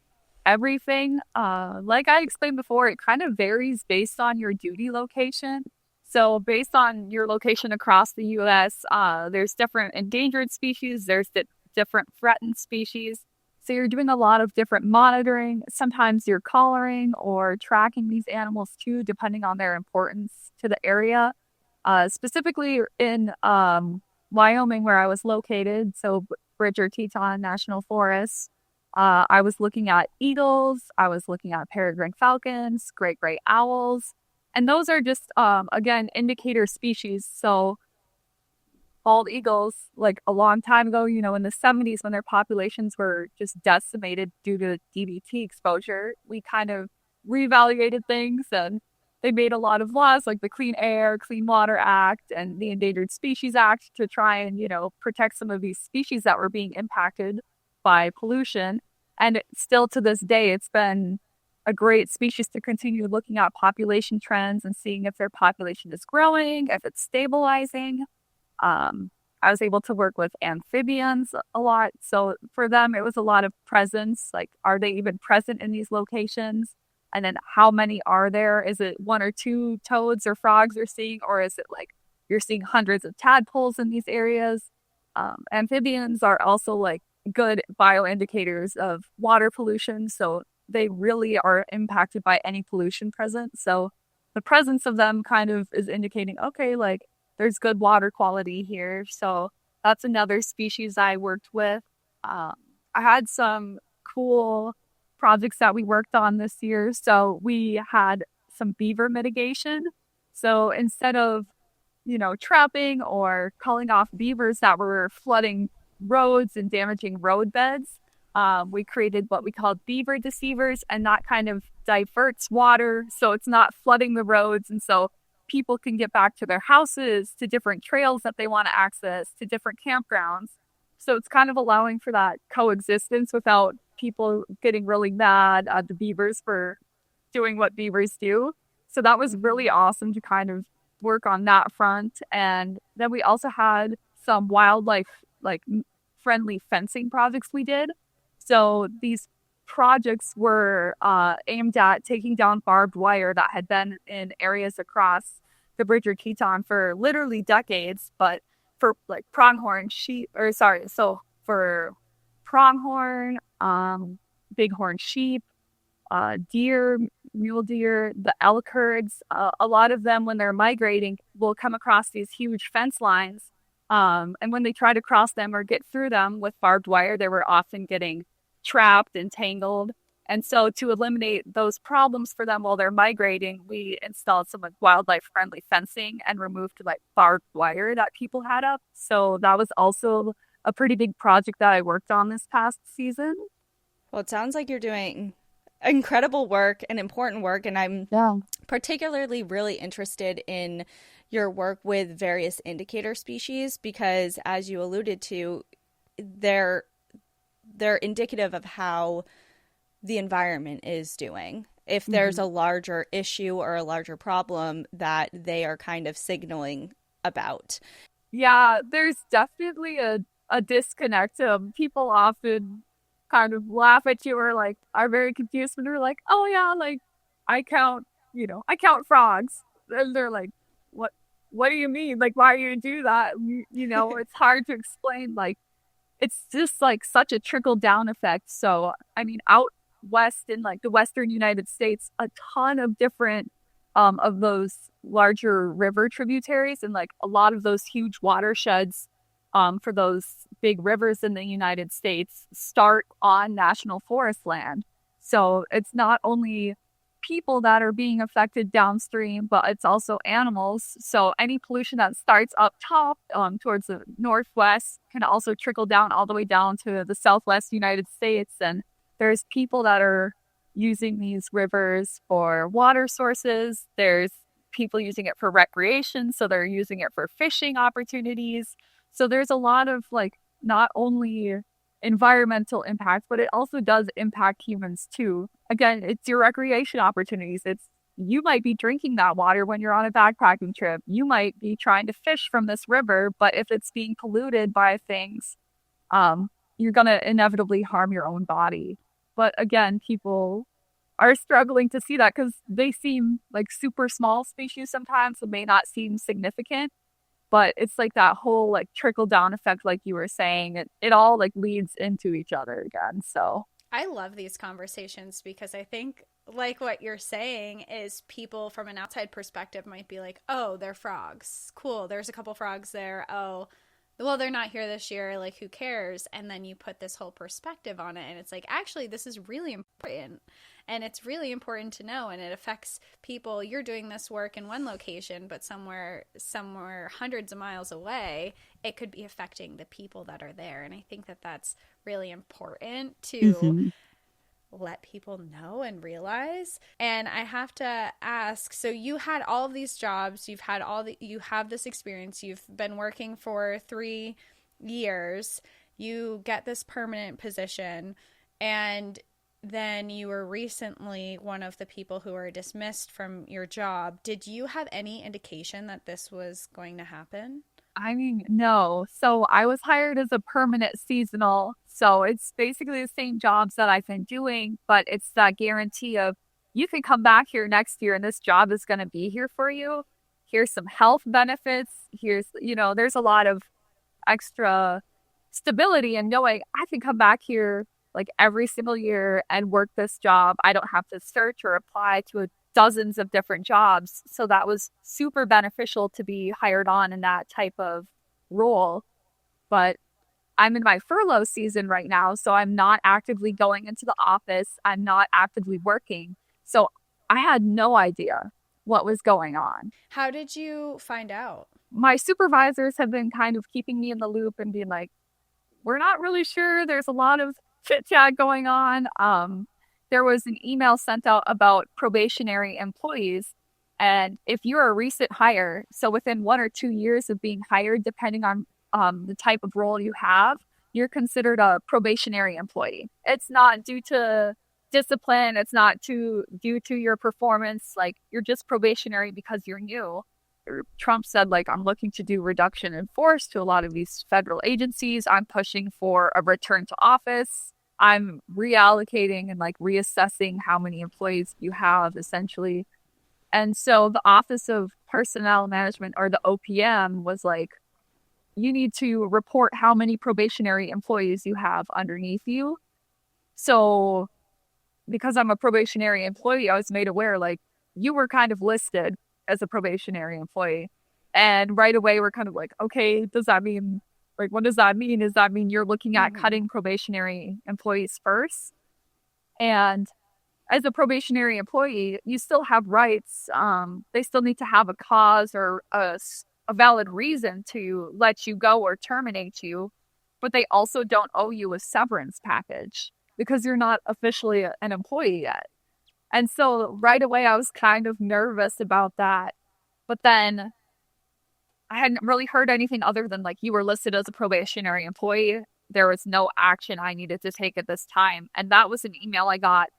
everything. Like I explained before, it kind of varies based on your duty location. So based on your location across the U.S., there's different endangered species, there's different threatened species. So you're doing a lot of different monitoring. Sometimes you're collaring or tracking these animals too, depending on their importance to the area. Specifically in Wyoming, where I was located, so Bridger Teton National Forest, I was looking at eagles, I was looking at peregrine falcons, great gray owls, and those are just, again, indicator species. So bald eagles, like a long time ago, in the 70s when their populations were just decimated due to DBT exposure, we kind of reevaluated things and they made a lot of laws like the Clean Air, Clean Water Act and the Endangered Species Act to try and, protect some of these species that were being impacted by pollution. And still to this day, it's been a great species to continue looking at population trends and seeing if their population is growing, if it's stabilizing. Um, I was able to work with amphibians a lot. So for them, it was a lot of presence. Like, are they even present in these locations? And then how many are there? Is it one or two toads or frogs you're seeing? Or is it like you're seeing hundreds of tadpoles in these areas? Amphibians are also like good bioindicators of water pollution. So they really are impacted by any pollution present. So the presence of them kind of is indicating, okay, like there's good water quality here. So that's another species I worked with. Um, I had some cool projects that we worked on this year. So we had some beaver mitigation. So instead of, trapping or culling off beavers that were flooding roads and damaging road beds, we created what we called beaver deceivers, and that kind of diverts water so it's not flooding the roads. And so people can get back to their houses, to different trails that they want to access, to different campgrounds. So it's kind of allowing for that coexistence without people getting really mad at the beavers for doing what beavers do. So that was really awesome to kind of work on that front. And then we also had some wildlife like friendly fencing projects we did. So these projects were aimed at taking down barbed wire that had been in areas across the Bridger Teton for literally decades, but for like pronghorn sheep, or sorry, so for pronghorn, bighorn sheep, deer, mule deer, the elk herds, a lot of them when they're migrating will come across these huge fence lines. And when they try to cross them or get through them with barbed wire, they were often getting trapped and tangled. And so to eliminate those problems for them while they're migrating, we installed some like wildlife friendly fencing and removed like barbed wire that people had up. So that was also a pretty big project that I worked on this past season. Well, it sounds like you're doing incredible work and important work, and I'm particularly really interested in your work with various indicator species because, as you alluded to, they're indicative of how the environment is doing. If there's a larger issue or a larger problem that they are kind of signaling about. Yeah, there's definitely a disconnect. People often kind of laugh at you or like are very confused when they're like, oh yeah, like I count frogs. And they're like, what do you mean? Like, why do you do that? It's hard to explain. Like, it's just like such a trickle down effect. So, I mean, out west in like the Western United States, a ton of different of those larger river tributaries and like a lot of those huge watersheds for those big rivers in the United States start on national forest land. So it's not only people that are being affected downstream, but it's also animals. So any pollution that starts up top towards the northwest can also trickle down all the way down to the southwest United States. And there's people that are using these rivers for water sources. There's people using it for recreation. So they're using it for fishing opportunities. So there's a lot of like not only environmental impact, but it also does impact humans too. Again, it's your recreation opportunities. You might be drinking that water when you're on a backpacking trip. You might be trying to fish from this river, but if it's being polluted by things, you're going to inevitably harm your own body. But again, people are struggling to see that because they seem like super small species sometimes. It may not seem significant, but it's like that whole like trickle down effect, like you were saying. It all like leads into each other again. So I love these conversations because I think like what you're saying is people from an outside perspective might be like, oh, they're frogs. Cool. There's a couple frogs there. Oh, well, they're not here this year. Like, who cares? And then you put this whole perspective on it. And it's like, actually, this is really important. And it's really important to know. And it affects people. You're doing this work in one location, but somewhere hundreds of miles away, it could be affecting the people that are there. And I think that that's really important to let people know and realize. And I have to ask, so you had all of these jobs, you have this experience, you've been working for 3 years, you get this permanent position, And then you were recently one of the people who were dismissed from your job. Did you have any indication that this was going to happen? I mean, no. So I was hired as a permanent seasonal. So it's basically the same jobs that I've been doing, but it's that guarantee of you can come back here next year and this job is going to be here for you. Here's some health benefits. Here's, there's a lot of extra stability in knowing I can come back here like every single year and work this job. I don't have to search or apply to dozens of different jobs. So that was super beneficial to be hired on in that type of role. But I'm in my furlough season right now, so I'm not actively going into the office. I'm not actively working. So I had no idea what was going on. How did you find out? My supervisors have been kind of keeping me in the loop and being like, we're not really sure. There's a lot of chit chat going on. There was an email sent out about probationary employees. And if you're a recent hire, so within 1 or 2 years of being hired, depending on the type of role you have, you're considered a probationary employee. It's not due to discipline. It's not due to your performance. Like, you're just probationary because you're new. Trump said, like, I'm looking to do reduction in force to a lot of these federal agencies. I'm pushing for a return to office. I'm reallocating and like reassessing how many employees you have essentially. And so the Office of Personnel Management, or the OPM, was like, you need to report how many probationary employees you have underneath you. So because I'm a probationary employee, I was made aware, like, you were kind of listed as a probationary employee. And right away, we're kind of like, okay, does that mean, like, what does that mean? Does that mean you're looking at cutting probationary employees first? And as a probationary employee, you still have rights. They still need to have a cause or a valid reason to let you go or terminate you. But they also don't owe you a severance package because you're not officially an employee yet. And so right away, I was kind of nervous about that. But then I hadn't really heard anything other than, like, you were listed as a probationary employee. There was no action I needed to take at this time. And that was an email I got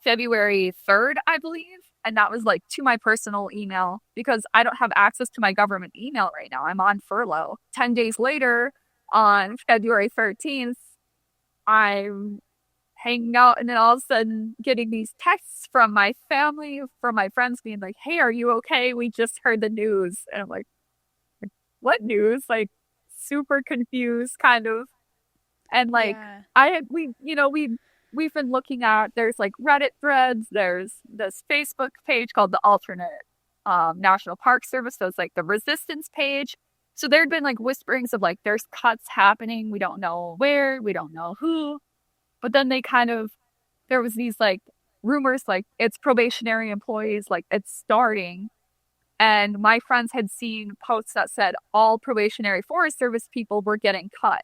February 3rd, I believe. And that was like to my personal email because I don't have access to my government email right now. I'm on furlough. 10 days later, on February 13th, I'm hanging out and then all of a sudden getting these texts from my family, from my friends being like, hey, are you okay? We just heard the news. And I'm like, what news? Like, super confused kind of. And like, we've been looking at, there's like Reddit threads, there's this Facebook page called the Alternate National Park Service. So it's like the resistance page. So there'd been like whisperings of like, there's cuts happening. We don't know where, we don't know who. But then there was these like rumors, like it's probationary employees, like it's starting. And my friends had seen posts that said all probationary Forest Service people were getting cut.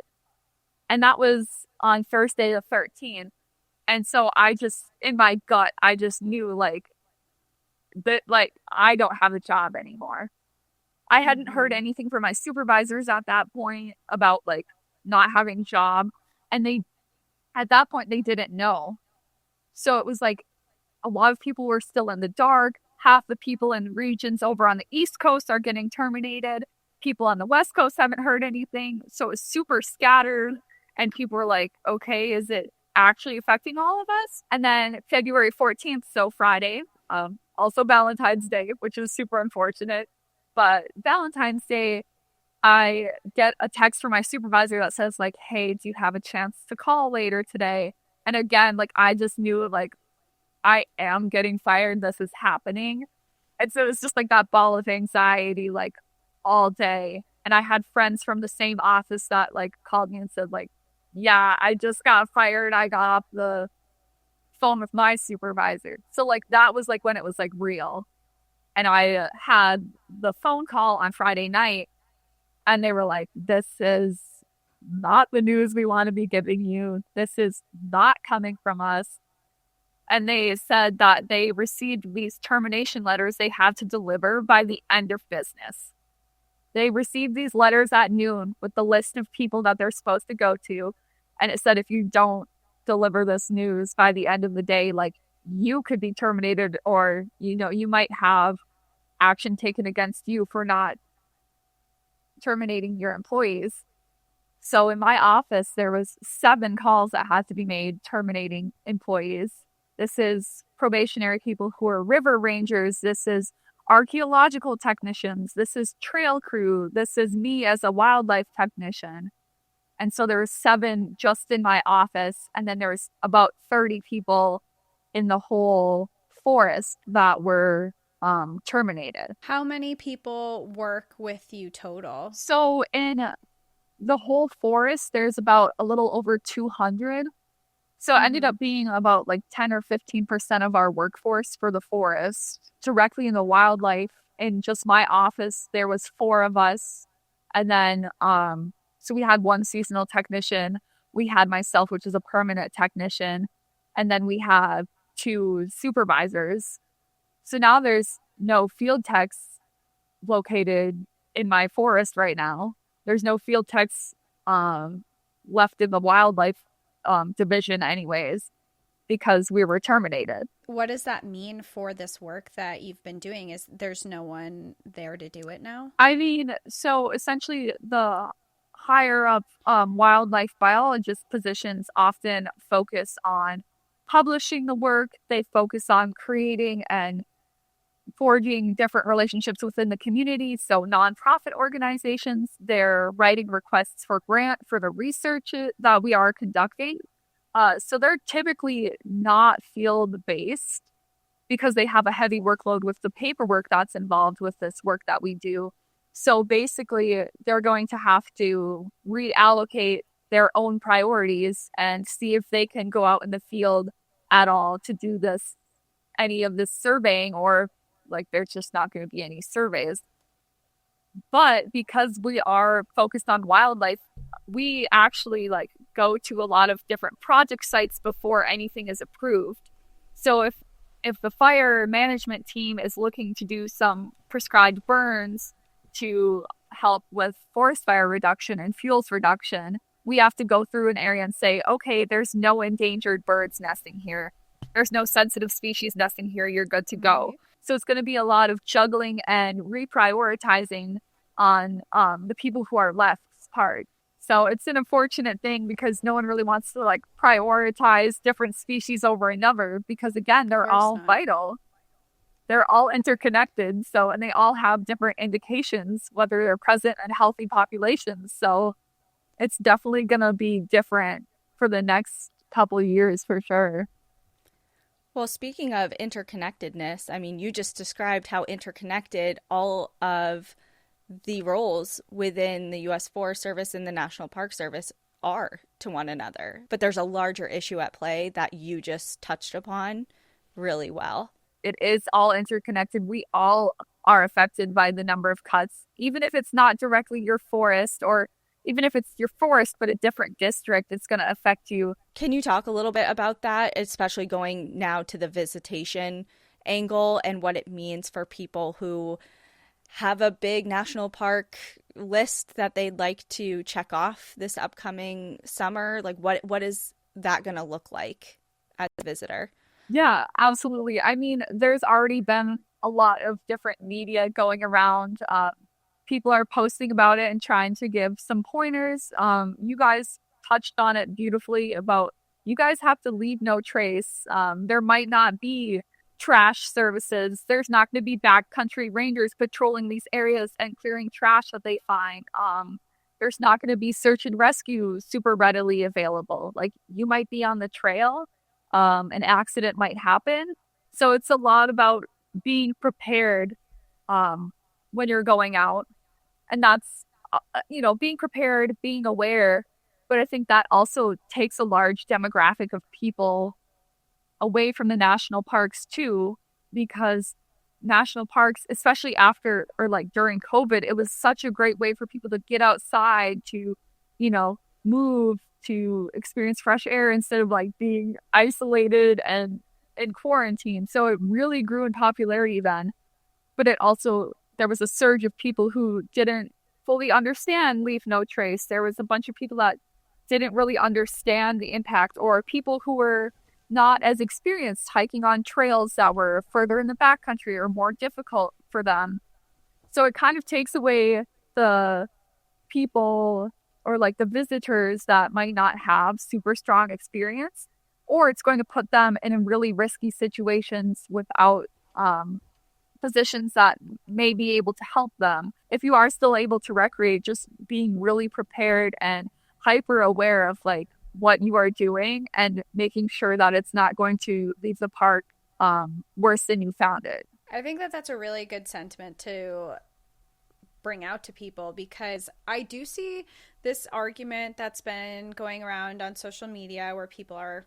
And that was on Thursday the 13th. And so I just, in my gut, I just knew like that, like, I don't have a job anymore. I hadn't heard anything from my supervisors at that point about like not having a job. And at that point, they didn't know. So it was like a lot of people were still in the dark. Half the people in regions over on the East Coast are getting terminated. People on the West Coast haven't heard anything. So it was super scattered. And people were like, okay, is it actually affecting all of us? And then February 14th, so Friday, also Valentine's Day, which is super unfortunate. But Valentine's Day, I get a text from my supervisor that says like, hey, do you have a chance to call later today? And again, like, I just knew like, I am getting fired. This is happening. And so it's just like that ball of anxiety, like all day. And I had friends from the same office that like called me and said like, yeah, I just got fired. I got off the phone with my supervisor. So like that was like when it was like real. And I had the phone call on Friday night and they were like, this is not the news we want to be giving you. This is not coming from us. And they said that they received these termination letters they had to deliver by the end of business. They received these letters at noon with the list of people that they're supposed to go to. And it said, if you don't deliver this news by the end of the day, like you could be terminated, or, you might have action taken against you for not terminating your employees. So in my office, there was 7 calls that had to be made terminating employees. This is probationary people who are river rangers. This is archaeological technicians. This is trail crew. This is me as a wildlife technician. And so there was 7 just in my office. And then there was about 30 people in the whole forest that were terminated. How many people work with you total? So in the whole forest, there's about a little over 200. So it ended up being about like 10 or 15% of our workforce for the forest. Directly in the wildlife, in just my office, there was 4 of us. And then, so we had 1 seasonal technician. We had myself, which is a permanent technician. And then we have 2 supervisors. So now there's no field techs located in my forest right now. There's no field techs left in the wildlife division anyways, because we were terminated. What does that mean for this work that you've been doing? Is there's no one there to do it now? I mean, so essentially the higher up wildlife biologist positions often focus on publishing the work. They focus on creating and forging different relationships within the community. So nonprofit organizations, they're writing requests for grant for the research that we are conducting. So they're typically not field-based because they have a heavy workload with the paperwork that's involved with this work that we do. So basically, they're going to have to reallocate their own priorities and see if they can go out in the field at all to do any of this surveying, or like there's just not going to be any surveys. But because we are focused on wildlife, we actually like go to a lot of different project sites before anything is approved. So if the fire management team is looking to do some prescribed burns to help with forest fire reduction and fuels reduction, we have to go through an area and say, okay, there's no endangered birds nesting here. There's no sensitive species nesting here. You're good to go. So it's going to be a lot of juggling and reprioritizing on the people who are left's part. So it's an unfortunate thing because no one really wants to like prioritize different species over another because, again, they're all vital. They're all interconnected. So, and they all have different indications, whether they're present in healthy populations. So it's definitely going to be different for the next couple of years for sure. Well, speaking of interconnectedness, I mean, you just described how interconnected all of the roles within the U.S. Forest Service and the National Park Service are to one another. But there's a larger issue at play that you just touched upon really well. It is all interconnected. We all are affected by the number of cuts, even if it's not directly your forest, or even if it's your forest, but a different district, it's going to affect you. Can you talk a little bit about that, especially going now to the visitation angle and what it means for people who have a big national park list that they'd like to check off this upcoming summer? Like what is that going to look like as a visitor? Yeah, absolutely. I mean, there's already been a lot of different media going around. People are posting about it and trying to give some pointers. You guys touched on it beautifully about you guys have to leave no trace. There might not be trash services. There's not going to be backcountry rangers patrolling these areas and clearing trash that they find. There's not going to be search and rescue super readily available. Like you might be on the trail, an accident might happen. So it's a lot about being prepared when you're going out. And that's, being prepared, being aware. But I think that also takes a large demographic of people away from the national parks too, because national parks, especially after or like during COVID, it was such a great way for people to get outside, to, move, to experience fresh air instead of like being isolated and in quarantine. So it really grew in popularity then. But it also, there was a surge of people who didn't fully understand Leave No Trace. There was a bunch of people that didn't really understand the impact, or people who were not as experienced hiking on trails that were further in the backcountry or more difficult for them. So it kind of takes away the people or like the visitors that might not have super strong experience, or it's going to put them in really risky situations without positions that may be able to help them. If you are still able to recreate, just being really prepared and hyper aware of like what you are doing and making sure that it's not going to leave the park worse than you found it. I think that that's a really good sentiment to bring out to people, because I do see this argument that's been going around on social media where people are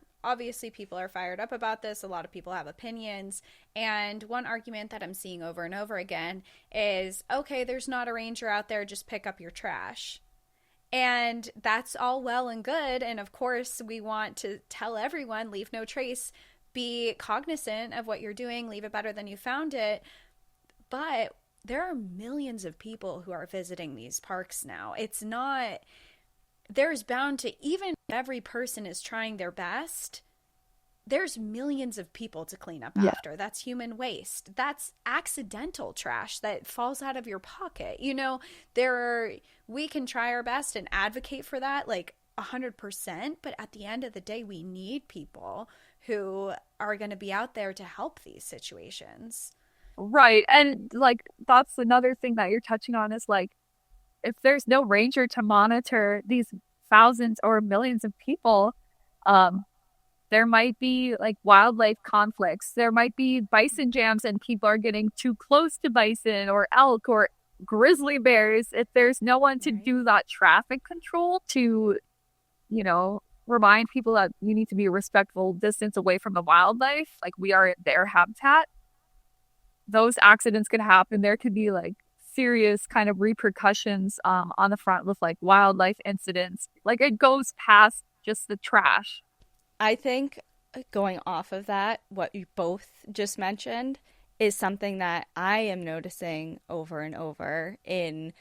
fired up about this. A lot of people have opinions. And one argument that I'm seeing over and over again is, okay, there's not a ranger out there, just pick up your trash. And that's all well and good. And of course, we want to tell everyone, leave no trace, be cognizant of what you're doing, leave it better than you found it. But there are millions of people who are visiting these parks now. It's not, there's bound to, even if every person is trying their best, there's millions of people to clean up after. That's human waste. That's accidental trash that falls out of your pocket. You know, we can try our best and advocate for that like 100%, but at the end of the day, we need people who are going to be out there to help these situations. Right. And like that's another thing that you're touching on is like if there's no ranger to monitor these thousands or millions of people, there might be like wildlife conflicts. There might be bison jams and people are getting too close to bison or elk or grizzly bears. If there's no one to do that traffic control to, you know, remind people that you need to be a respectful distance away from the wildlife, like we are in their habitat, those accidents can happen. There could be like serious kind of repercussions on the front with like wildlife incidents. Like it goes past just the trash. I think going off of that, what you both just mentioned is something that I am noticing over and over in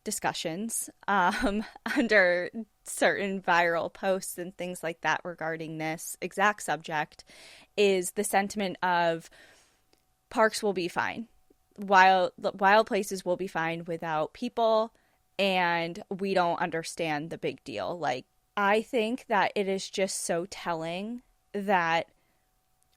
discussions under certain viral posts and things like that regarding this exact subject, is the sentiment of parks will be fine. Wild places will be fine without people, and we don't understand the big deal. Like, I think that it is just so telling that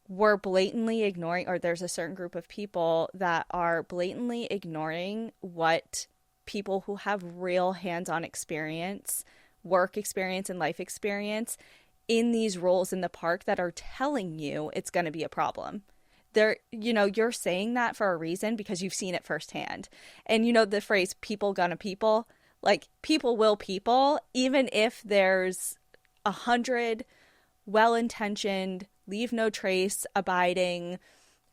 we're blatantly ignoring, or there's a certain group of people that are blatantly ignoring what people who have real hands-on experience, work experience, and life experience in these roles in the park that are telling you it's going to be a problem. They're, you know, you're saying that for a reason because you've seen it firsthand. And you know the phrase people gonna people, like people will people, even if there's 100 well-intentioned, leave no trace, abiding,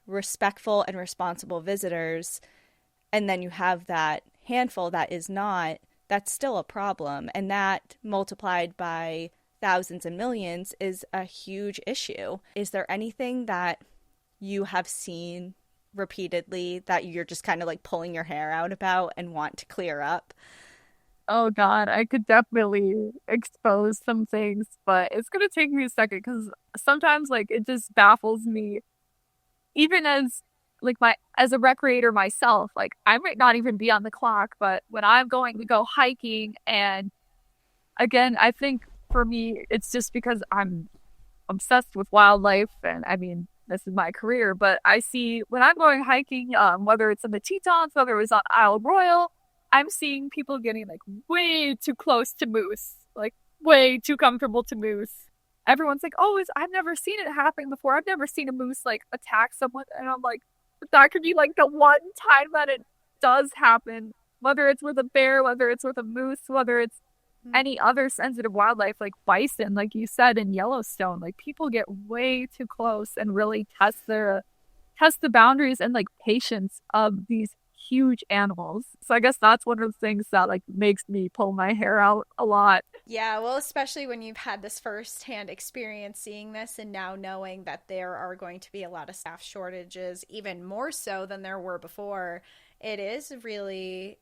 respectful and responsible visitors, and then you have that handful that is not, that's still a problem. And that multiplied by thousands and millions is a huge issue. Is there anything that you have seen repeatedly that you're just kind of like pulling your hair out about and want to clear up? Oh God, I could definitely expose some things, but it's gonna take me a second because sometimes like it just baffles me. Even as like as a recreator myself, like I might not even be on the clock, but when I'm going to go hiking, and again, I think for me it's just because I'm obsessed with wildlife, and I mean this is my career, but I see when I'm going hiking, whether it's in the Tetons, whether it was on Isle Royal, I'm seeing people getting like way too close to moose, like way too comfortable to moose. Everyone's like, "Oh, I've never seen it happen before. I've never seen a moose like attack someone," and I'm like, "But that could be like the one time that it does happen. Whether it's with a bear, whether it's with a moose, whether it's any other sensitive wildlife like bison, like you said in Yellowstone, like people get way too close and really test the boundaries and like patience of these huge animals. So I guess that's one of the things that like makes me pull my hair out a lot. Yeah, well, especially when you've had this firsthand experience seeing this and now knowing that there are going to be a lot of staff shortages, even more so than there were before. It is really,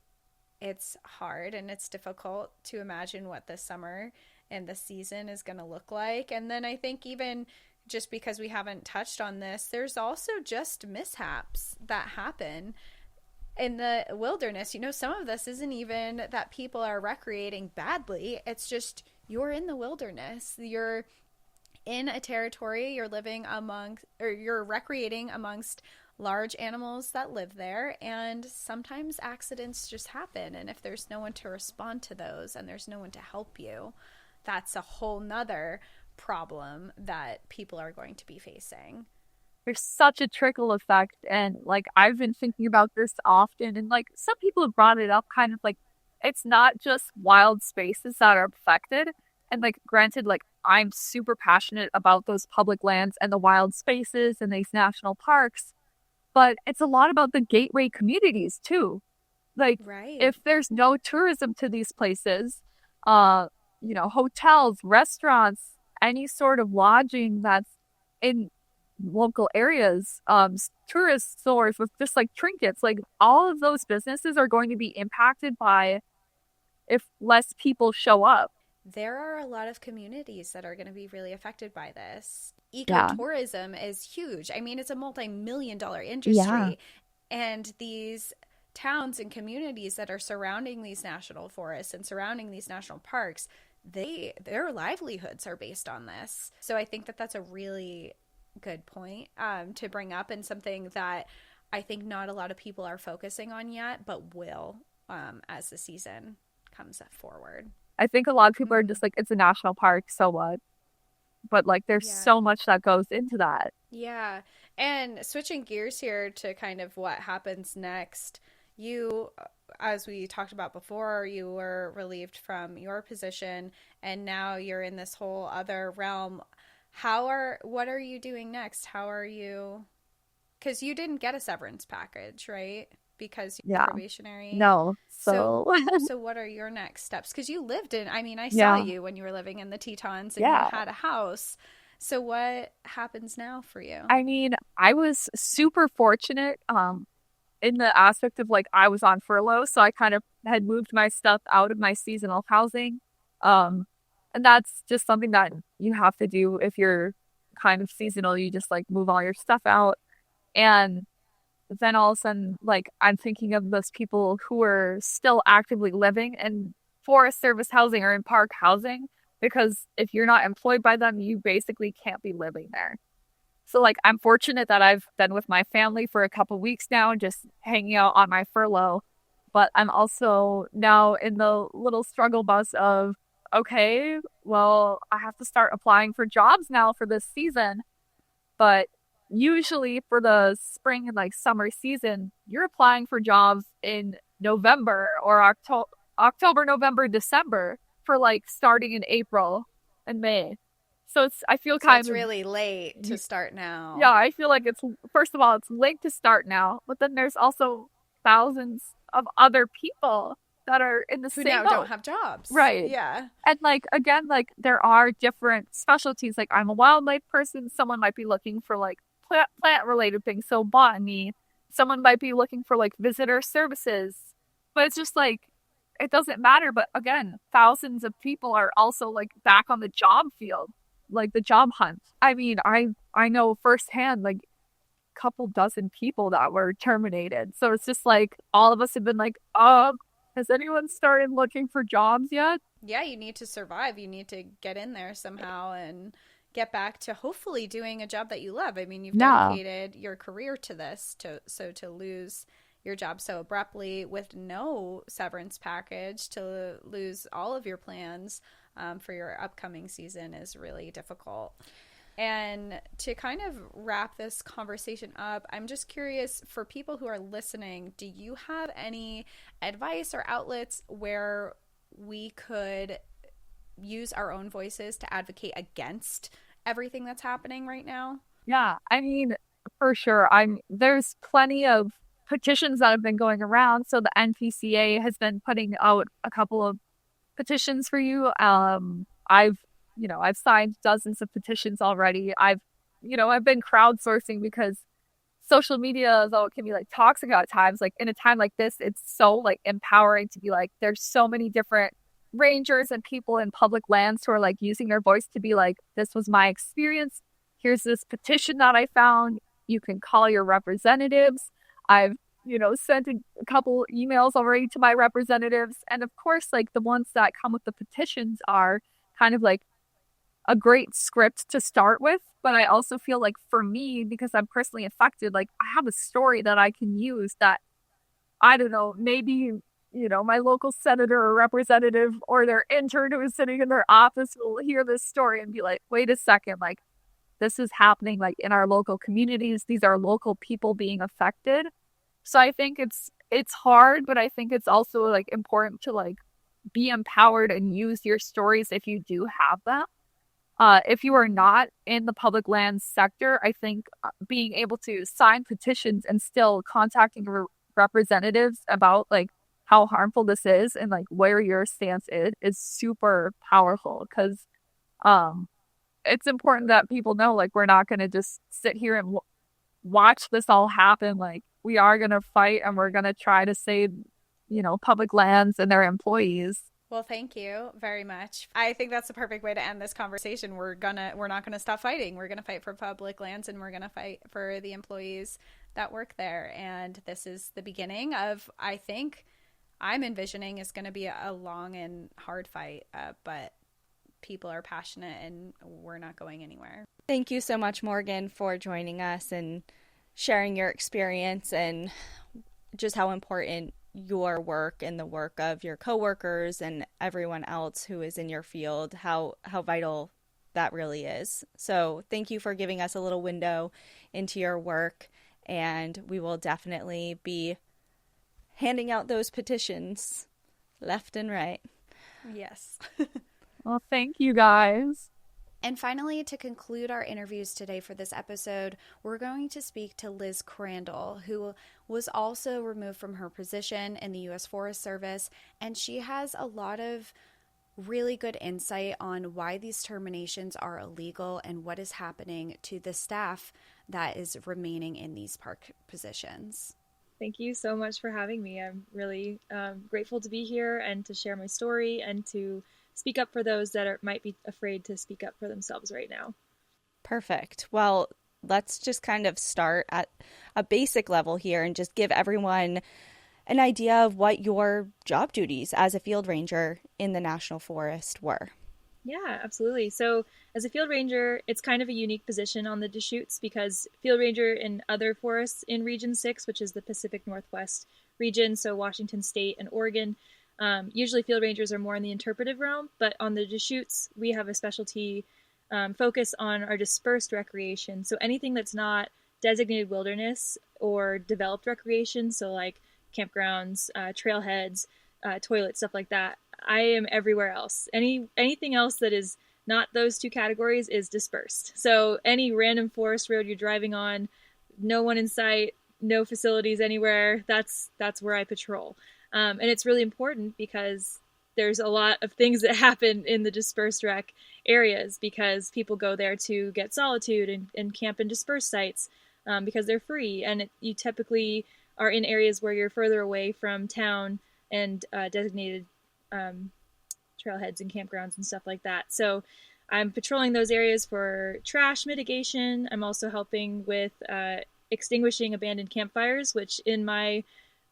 it's hard and it's difficult to imagine what this summer and the season is going to look like. And then I think even just because we haven't touched on this, there's also just mishaps that happen in the wilderness. Some of this isn't even that people are recreating badly. It's just you're in the wilderness. You're in a territory, you're living among, or you're recreating amongst large animals that live there, and sometimes accidents just happen. And if there's no one to respond to those and there's no one to help you, that's a whole nother problem that people are going to be facing. There's such a trickle effect, and like I've been thinking about this often, and like some people have brought it up, kind of like it's not just wild spaces that are affected. And like granted, like I'm super passionate about those public lands and the wild spaces and these national parks, but it's a lot about the gateway communities too. Like Right. if there's no tourism to these places, uh hotels, restaurants, any sort of lodging that's in local areas, tourist stores with just like trinkets, like all of those businesses are going to be impacted by if less people show up. There are a lot of communities that are going to be really affected by this. Yeah. Ecotourism is huge. I mean, it's a multi-million-dollar Yeah. industry. And these towns and communities that are surrounding these national forests and surrounding these national parks, their livelihoods are based on this. So I think that that's a really good point to bring up, and something that I think not a lot of people are focusing on yet, but will as the season comes forward. I think a lot of people are just like, it's a national park, so what? But like, there's Yeah. so much that goes into that. Yeah. And switching gears here to kind of what happens next, you, as we talked about before, you were relieved from your position and now you're in this whole other realm. What are you doing next? How are you? Because you didn't get a severance package, right? Because you're Yeah. probationary. No. So, So, so what are your next steps? Because you lived in, I mean, I saw yeah. you when you were living in the Tetons and you Yeah. had a house. So what happens now for you? I mean, I was super fortunate in the aspect of like I was on furlough, so I kind of had moved my stuff out of my seasonal housing. Um and that's just something that you have to do if you're kind of seasonal. You just like move all your stuff out. And then all of a sudden, like I'm thinking of those people who are still actively living in Forest Service housing or in park housing, because if you're not employed by them, you basically can't be living there. So like I'm fortunate that I've been with my family for a couple weeks now, just hanging out on my furlough. But I'm also now in the little struggle bus of, okay, well, I have to start applying for jobs now for this season. But usually for the spring and like summer season, you're applying for jobs in November or October, November, December for like starting in April and May. So I feel So kind it's of, really late to start now. yeah, I feel like it's, first of all, it's late to start now, but then there's also thousands of other people that are in the Who same now boat. don't have jobs. Right. Yeah. And like again, like there are different specialties. Like I'm a wildlife person. Someone might be looking for like plant related things, so botany. Someone might be looking for like visitor services. But it's just like it doesn't matter. But again, thousands of people are also like back on the job field, like the job hunt. I mean, I know firsthand like a couple dozen people that were terminated. So it's just like all of us have been like, has anyone started looking for jobs yet? Yeah, you need to survive. You need to get in there somehow and get back to hopefully doing a job that you love. I mean, you've Yeah. dedicated your career to this, to lose your job so abruptly with no severance package, to lose all of your plans for your upcoming season is really difficult. And to kind of wrap this conversation up, I'm just curious, for people who are listening, do you have any advice or outlets where we could use our own voices to advocate against everything that's happening right now? Yeah, I mean, for sure. There's plenty of petitions that have been going around. So the NPCA has been putting out a couple of petitions for you. I've signed dozens of petitions already. I've been crowdsourcing because social media, though it can be like toxic at times, like in a time like this, it's so like empowering to be like, there's so many different rangers and people in public lands who are like using their voice to be like, this was my experience. Here's this petition that I found. You can call your representatives. I've, sent a couple emails already to my representatives. And of course, like the ones that come with the petitions are kind of like a great script to start with. But I also feel like for me, because I'm personally affected, like I have a story that I can use that, I don't know, maybe, my local senator or representative or their intern who is sitting in their office will hear this story and be like, wait a second, like this is happening like in our local communities. These are local people being affected. So I think it's hard, but I think it's also like important to like be empowered and use your stories if you do have them. If you are not in the public lands sector, I think being able to sign petitions and still contacting representatives about like how harmful this is and like where your stance is super powerful, because it's important that people know like we're not going to just sit here and watch this all happen. Like we are going to fight and we're going to try to save, public lands and their employees. Well, thank you very much. I think that's the perfect way to end this conversation. We're not gonna stop fighting. We're gonna fight for public lands, and we're gonna fight for the employees that work there. And this is the beginning of, I think, I'm envisioning is going to be a long and hard fight, but people are passionate and we're not going anywhere. Thank you so much, Morgan, for joining us and sharing your experience and just how important your work and the work of your coworkers and everyone else who is in your field, how vital that really is. So thank you for giving us a little window into your work, and we will definitely be handing out those petitions left and right. Yes. Well, thank you guys. And finally, to conclude our interviews today for this episode, we're going to speak to Liz Crandle, who was also removed from her position in the U.S. Forest Service, and she has a lot of really good insight on why these terminations are illegal and what is happening to the staff that is remaining in these park positions. Thank you so much for having me. I'm really grateful to be here and to share my story and to speak up for those that might be afraid to speak up for themselves right now. Perfect. Well, let's just kind of start at a basic level here and just give everyone an idea of what your job duties as a field ranger in the National Forest were. Yeah, absolutely. So as a field ranger, it's kind of a unique position on the Deschutes because field ranger in other forests in Region 6, which is the Pacific Northwest region, so Washington State and Oregon, usually field rangers are more in the interpretive realm, but on the Deschutes, we have a specialty focus on our dispersed recreation. So anything that's not designated wilderness or developed recreation, so like campgrounds, trailheads, toilets, stuff like that. I am everywhere else. Anything else that is not those two categories is dispersed. So any random forest road you're driving on, no one in sight, no facilities anywhere, that's where I patrol. And it's really important because there's a lot of things that happen in the dispersed rec areas because people go there to get solitude and camp in dispersed sites because they're free. And you typically are in areas where you're further away from town and designated trailheads and campgrounds and stuff like that. So I'm patrolling those areas for trash mitigation. I'm also helping with extinguishing abandoned campfires, which in my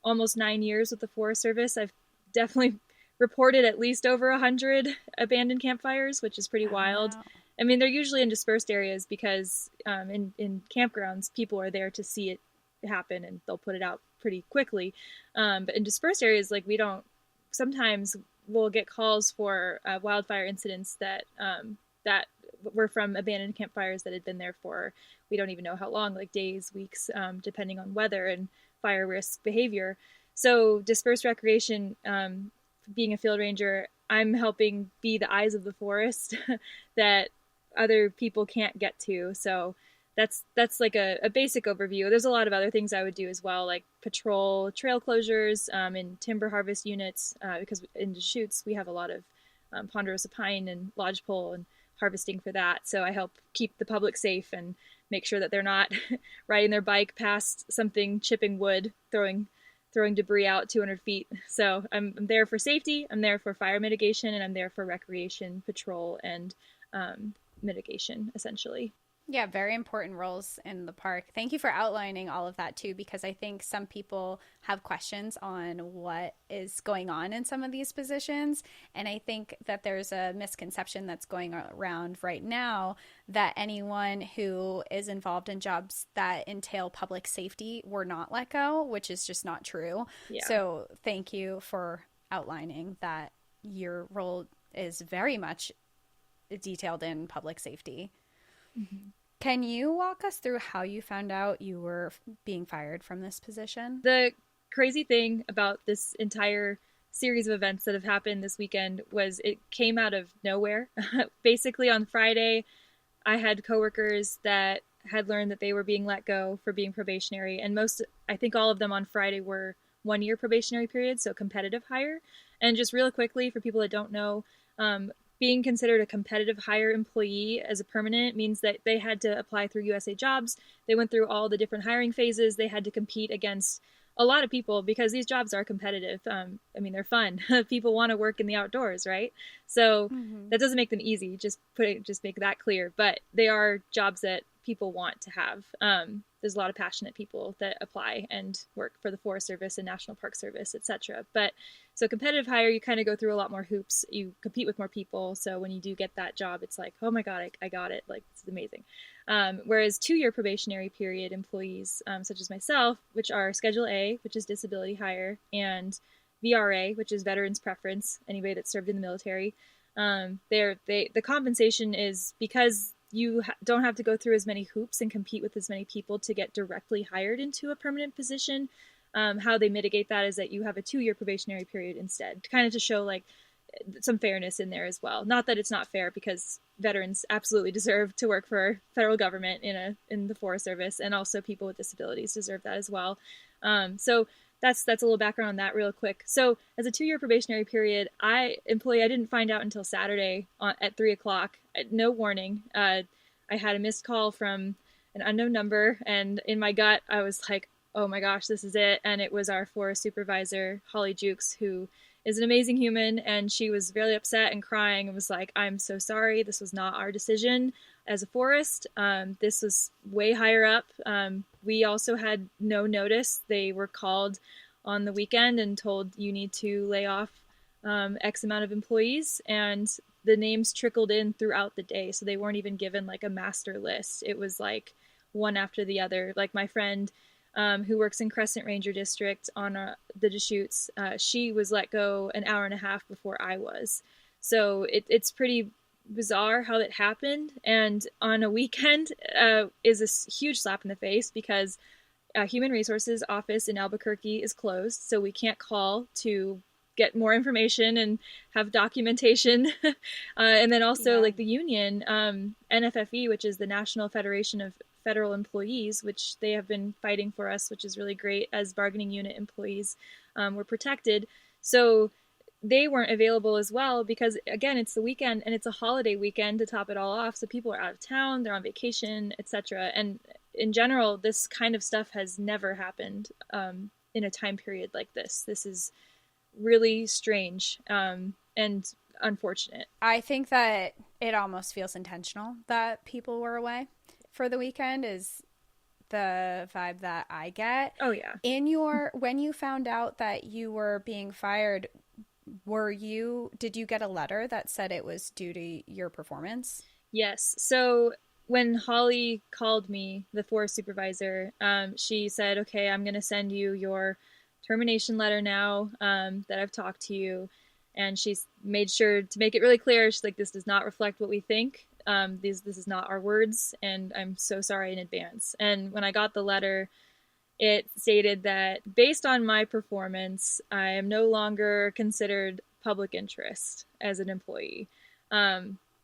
almost 9 years with the Forest Service, I've definitely reported at least over 100 abandoned campfires, which is pretty wild. Wow. I mean, they're usually in dispersed areas because in campgrounds, people are there to see it happen and they'll put it out pretty quickly. But in dispersed areas, like sometimes we'll get calls for wildfire incidents that were from abandoned campfires that had been there for, we don't even know how long, like days, weeks, depending on weather and fire risk behavior. So dispersed recreation, being a field ranger, I'm helping be the eyes of the forest that other people can't get to. So that's like a basic overview. There's a lot of other things I would do as well, like patrol trail closures in timber harvest units, because in Deschutes we have a lot of ponderosa pine and lodgepole and harvesting for that. So I help keep the public safe and make sure that they're not riding their bike past something chipping wood, throwing throwing debris out 200 feet. So I'm there for safety, I'm there for fire mitigation, and I'm there for recreation, patrol, and mitigation, essentially. Yeah, very important roles in the park. Thank you for outlining all of that too, because I think some people have questions on what is going on in some of these positions. And I think that there's a misconception that's going around right now that anyone who is involved in jobs that entail public safety were not let go, which is just not true. Yeah. So thank you for outlining that your role is very much detailed in public safety. Mm-hmm. Can you walk us through how you found out you were being fired from this position? The crazy thing about this entire series of events that have happened this weekend was it came out of nowhere. Basically, on Friday, I had coworkers that had learned that they were being let go for being probationary, and I think all of them on Friday were 1-year probationary period, so competitive hire. And just real quickly, for people that don't know, being considered a competitive hire employee as a permanent means that they had to apply through USA Jobs. They went through all the different hiring phases. They had to compete against a lot of people because these jobs are competitive. I mean, they're fun. People want to work in the outdoors, right? So that doesn't make them easy. Just make that clear. But they are jobs that people want to have. There's a lot of passionate people that apply and work for the Forest Service and National Park Service, etc. But so competitive hire, you kind of go through a lot more hoops. You compete with more people. So when you do get that job, it's like, oh my God, I got it. Like, it's amazing. Whereas 2-year probationary period employees, such as myself, which are Schedule A, which is disability hire, and VRA, which is veterans preference, anybody that served in the military, the compensation is because you don't have to go through as many hoops and compete with as many people to get directly hired into a permanent position. How they mitigate that is that you have a 2-year probationary period instead, kind of to show like some fairness in there as well. Not that it's not fair, because veterans absolutely deserve to work for federal government in the Forest Service, and also people with disabilities deserve that as well. So that's a little background on that real quick. So as a 2-year probationary period, I didn't find out until Saturday at 3:00, no warning. I had a missed call from an unknown number, and in my gut, I was like, oh my gosh, this is it. And it was our forest supervisor, Holly Jukes, who is an amazing human, and she was really upset and crying and was like, I'm so sorry. This was not our decision as a forest. This was way higher up. We also had no notice. They were called on the weekend and told, you need to lay off X amount of employees, and the names trickled in throughout the day. So they weren't even given like a master list. It was like one after the other. Like my friend who works in Crescent Ranger District on the Deschutes, she was let go an hour and a half before I was. So it's pretty bizarre how it happened. And on a weekend is a huge slap in the face, because Human Resources office in Albuquerque is closed. So we can't call to get more information and have documentation. And then also like the union, NFFE, which is the National Federation of Federal Employees, which they have been fighting for us, which is really great as bargaining unit employees, were protected. So they weren't available as well, because again, it's the weekend and it's a holiday weekend to top it all off. So people are out of town, they're on vacation, etc. And in general, this kind of stuff has never happened in a time period like this. This is really strange and unfortunate. I think that it almost feels intentional that people were away for the weekend, is the vibe that I get. Oh yeah. When you found out that you were being fired, did you get a letter that said it was due to your performance? Yes. So when Holly called me, the forest supervisor, she said, okay, I'm going to send you your termination letter now that I've talked to you. And she's made sure to make it really clear. She's like, this does not reflect what we think. This is not our words, and I'm so sorry in advance. And when I got the letter, it stated that based on my performance, I am no longer considered public interest as an employee,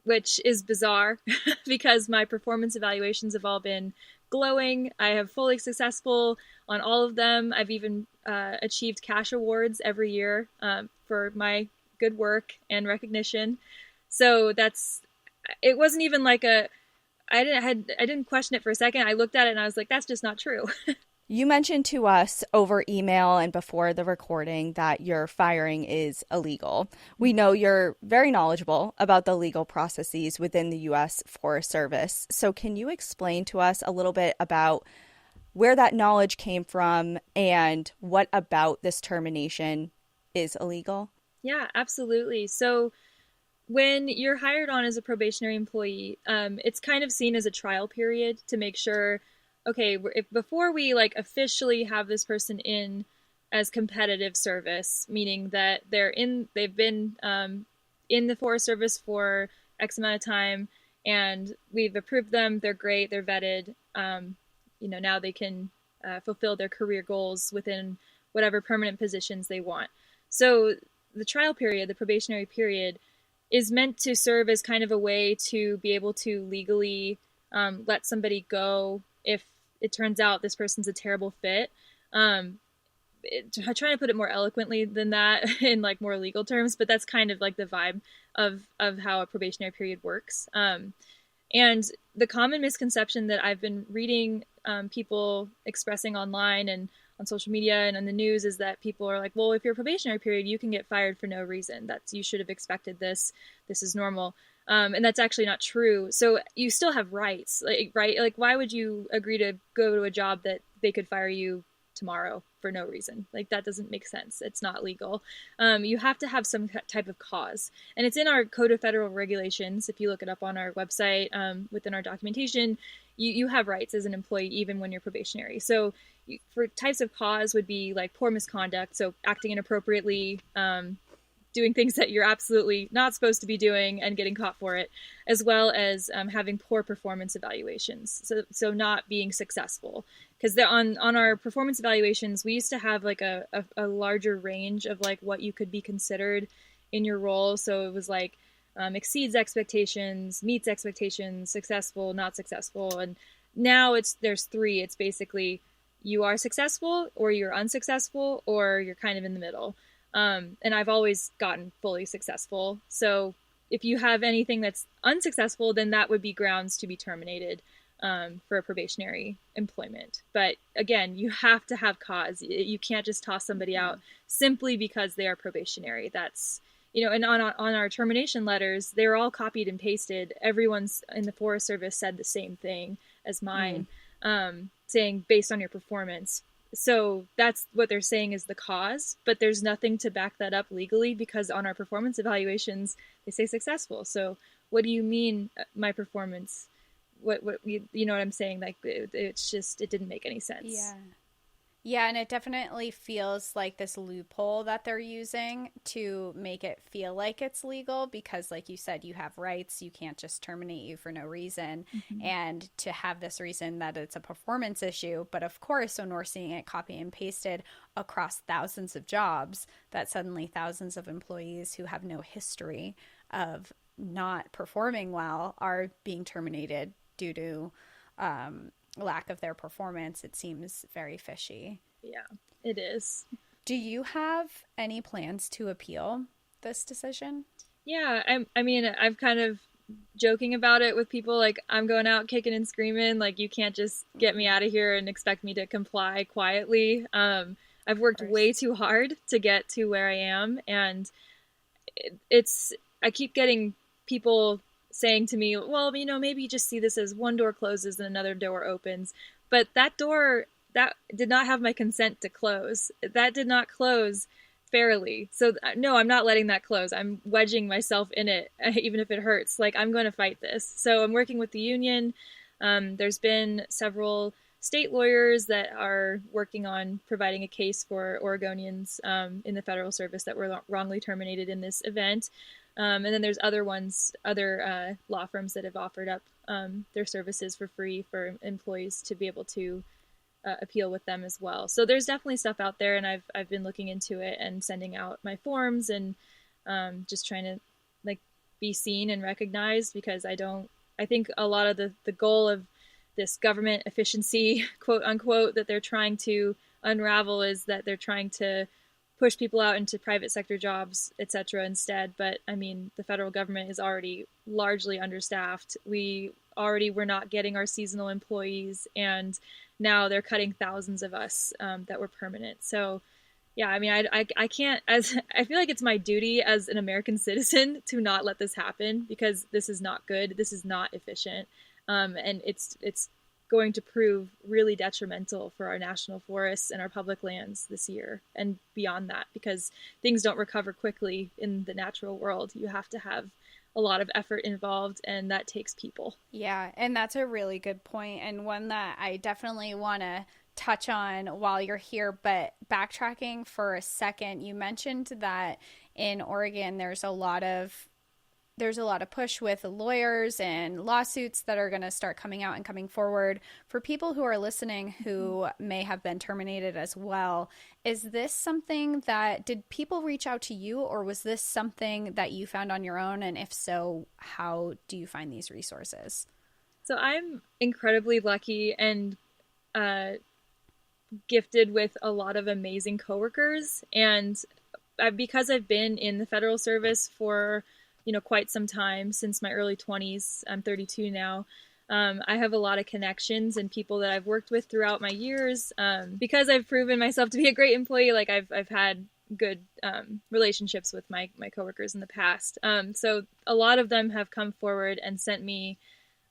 which is bizarre because my performance evaluations have all been glowing. I have fully successful on all of them. I've even achieved cash awards every year for my good work and recognition. So it wasn't even like I didn't question it for a second. I looked at it and I was like, that's just not true. You mentioned to us over email and before the recording that your firing is illegal. We know you're very knowledgeable about the legal processes within the U.S. Forest Service. So can you explain to us a little bit about where that knowledge came from and what about this termination is illegal? Yeah, absolutely. So when you're hired on as a probationary employee, it's kind of seen as a trial period to make sure, okay, before we like officially have this person in as competitive service, meaning that they've been in the Forest Service for X amount of time, and we've approved them. They're great. They're vetted. Now they can fulfill their career goals within whatever permanent positions they want. So the trial period, the probationary period, is meant to serve as kind of a way to be able to legally let somebody go if it turns out this person's a terrible fit. Trying to put it more eloquently than that in like more legal terms, but that's kind of like the vibe of how a probationary period works. And the common misconception that I've been reading people expressing online and on social media and on the news is that people are like, well, if you're a probationary period, you can get fired for no reason. You should have expected this. This is normal. And that's actually not true. So you still have rights, right? Like, why would you agree to go to a job that they could fire you tomorrow for no reason? Like, that doesn't make sense. It's not legal. You have to have some type of cause. And it's in our Code of Federal Regulations. If you look it up on our website, within our documentation, you have rights as an employee, even when you're probationary. So for types of cause would be like poor misconduct. So acting inappropriately, doing things that you're absolutely not supposed to be doing and getting caught for it, as well as having poor performance evaluations. So not being successful. Because on our performance evaluations, we used to have like a larger range of like what you could be considered in your role. So it was like exceeds expectations, meets expectations, successful, not successful. And now there's three. It's basically you are successful or you're unsuccessful or you're kind of in the middle. And I've always gotten fully successful. So if you have anything that's unsuccessful, then that would be grounds to be terminated for a probationary employment. But again, you have to have cause. You can't just toss somebody out simply because they are probationary. That's, and on our termination letters, they're all copied and pasted. Everyone's in the Forest Service said the same thing as mine, saying based on your performance. So that's what they're saying is the cause, but there's nothing to back that up legally because on our performance evaluations, they say successful. So what do you mean my performance? What you know what I'm saying? Like it's just, it didn't make any sense. Yeah, and it definitely feels like this loophole that they're using to make it feel like it's legal because, like you said, you have rights. You can't just terminate you for no reason. And to have this reason that it's a performance issue. But of course, when we're seeing it copy and pasted across thousands of jobs, that suddenly thousands of employees who have no history of not performing well are being terminated due to lack of their performance. It seems very fishy. Yeah, it is. Do you have any plans to appeal this decision? Yeah, I mean, I've kind of joking about it with people, like, I'm going out kicking and screaming, like, you can't just get me out of here and expect me to comply quietly. I've worked way too hard to get to where I am, and I keep getting people saying to me, well, maybe you just see this as one door closes and another door opens. But that door, that did not have my consent to close. That did not close fairly. So no, I'm not letting that close. I'm wedging myself in it, even if it hurts. Like, I'm going to fight this. So I'm working with the union. There's been several state lawyers that are working on providing a case for Oregonians in the federal service that were wrongly terminated in this event. And then there's other law firms that have offered up their services for free for employees to be able to appeal with them as well. So there's definitely stuff out there, and I've been looking into it and sending out my forms and just trying to like be seen and recognized, because I think a lot of the goal of this government efficiency, quote unquote, that they're trying to unravel is that they're trying to push people out into private sector jobs, etc. instead. But I mean, the federal government is already largely understaffed. We already were not getting our seasonal employees, and now they're cutting thousands of us that were permanent. So yeah, I mean, I can't, as I feel like it's my duty as an American citizen to not let this happen, because this is not good. This is not efficient. And it's going to prove really detrimental for our national forests and our public lands this year and beyond that, because things don't recover quickly in the natural world. You have to have a lot of effort involved, and that takes people. Yeah, and that's a really good point, and one that I definitely want to touch on while you're here. But backtracking for a second, you mentioned that in Oregon there's a lot of push with lawyers and lawsuits that are going to start coming out and coming forward. For people who are listening who may have been terminated as well, is this something that, did people reach out to you, or was this something that you found on your own? And if so, how do you find these resources? So I'm incredibly lucky and gifted with a lot of amazing coworkers. And because I've been in the federal service for quite some time, since my early 20s. I'm 32 now. I have a lot of connections and people that I've worked with throughout my years. Because I've proven myself to be a great employee, like I've had good relationships with my coworkers in the past. So a lot of them have come forward and sent me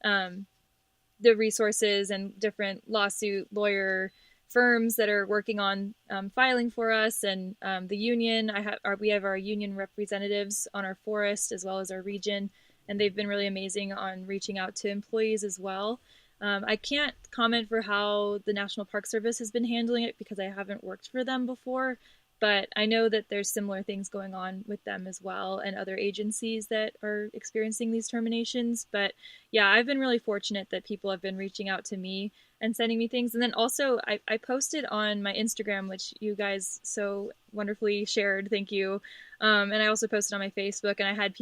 the resources and different lawsuit lawyer firms that are working on filing for us, and the union. We have our union representatives on our forest as well as our region, and they've been really amazing on reaching out to employees as well. I can't comment for how the National Park Service has been handling it because I haven't worked for them before, but I know that there's similar things going on with them as well, and other agencies that are experiencing these terminations. But yeah, I've been really fortunate that people have been reaching out to me and sending me things. And then also I posted on my Instagram, which you guys so wonderfully shared. Thank you. And I also posted on my Facebook, and I had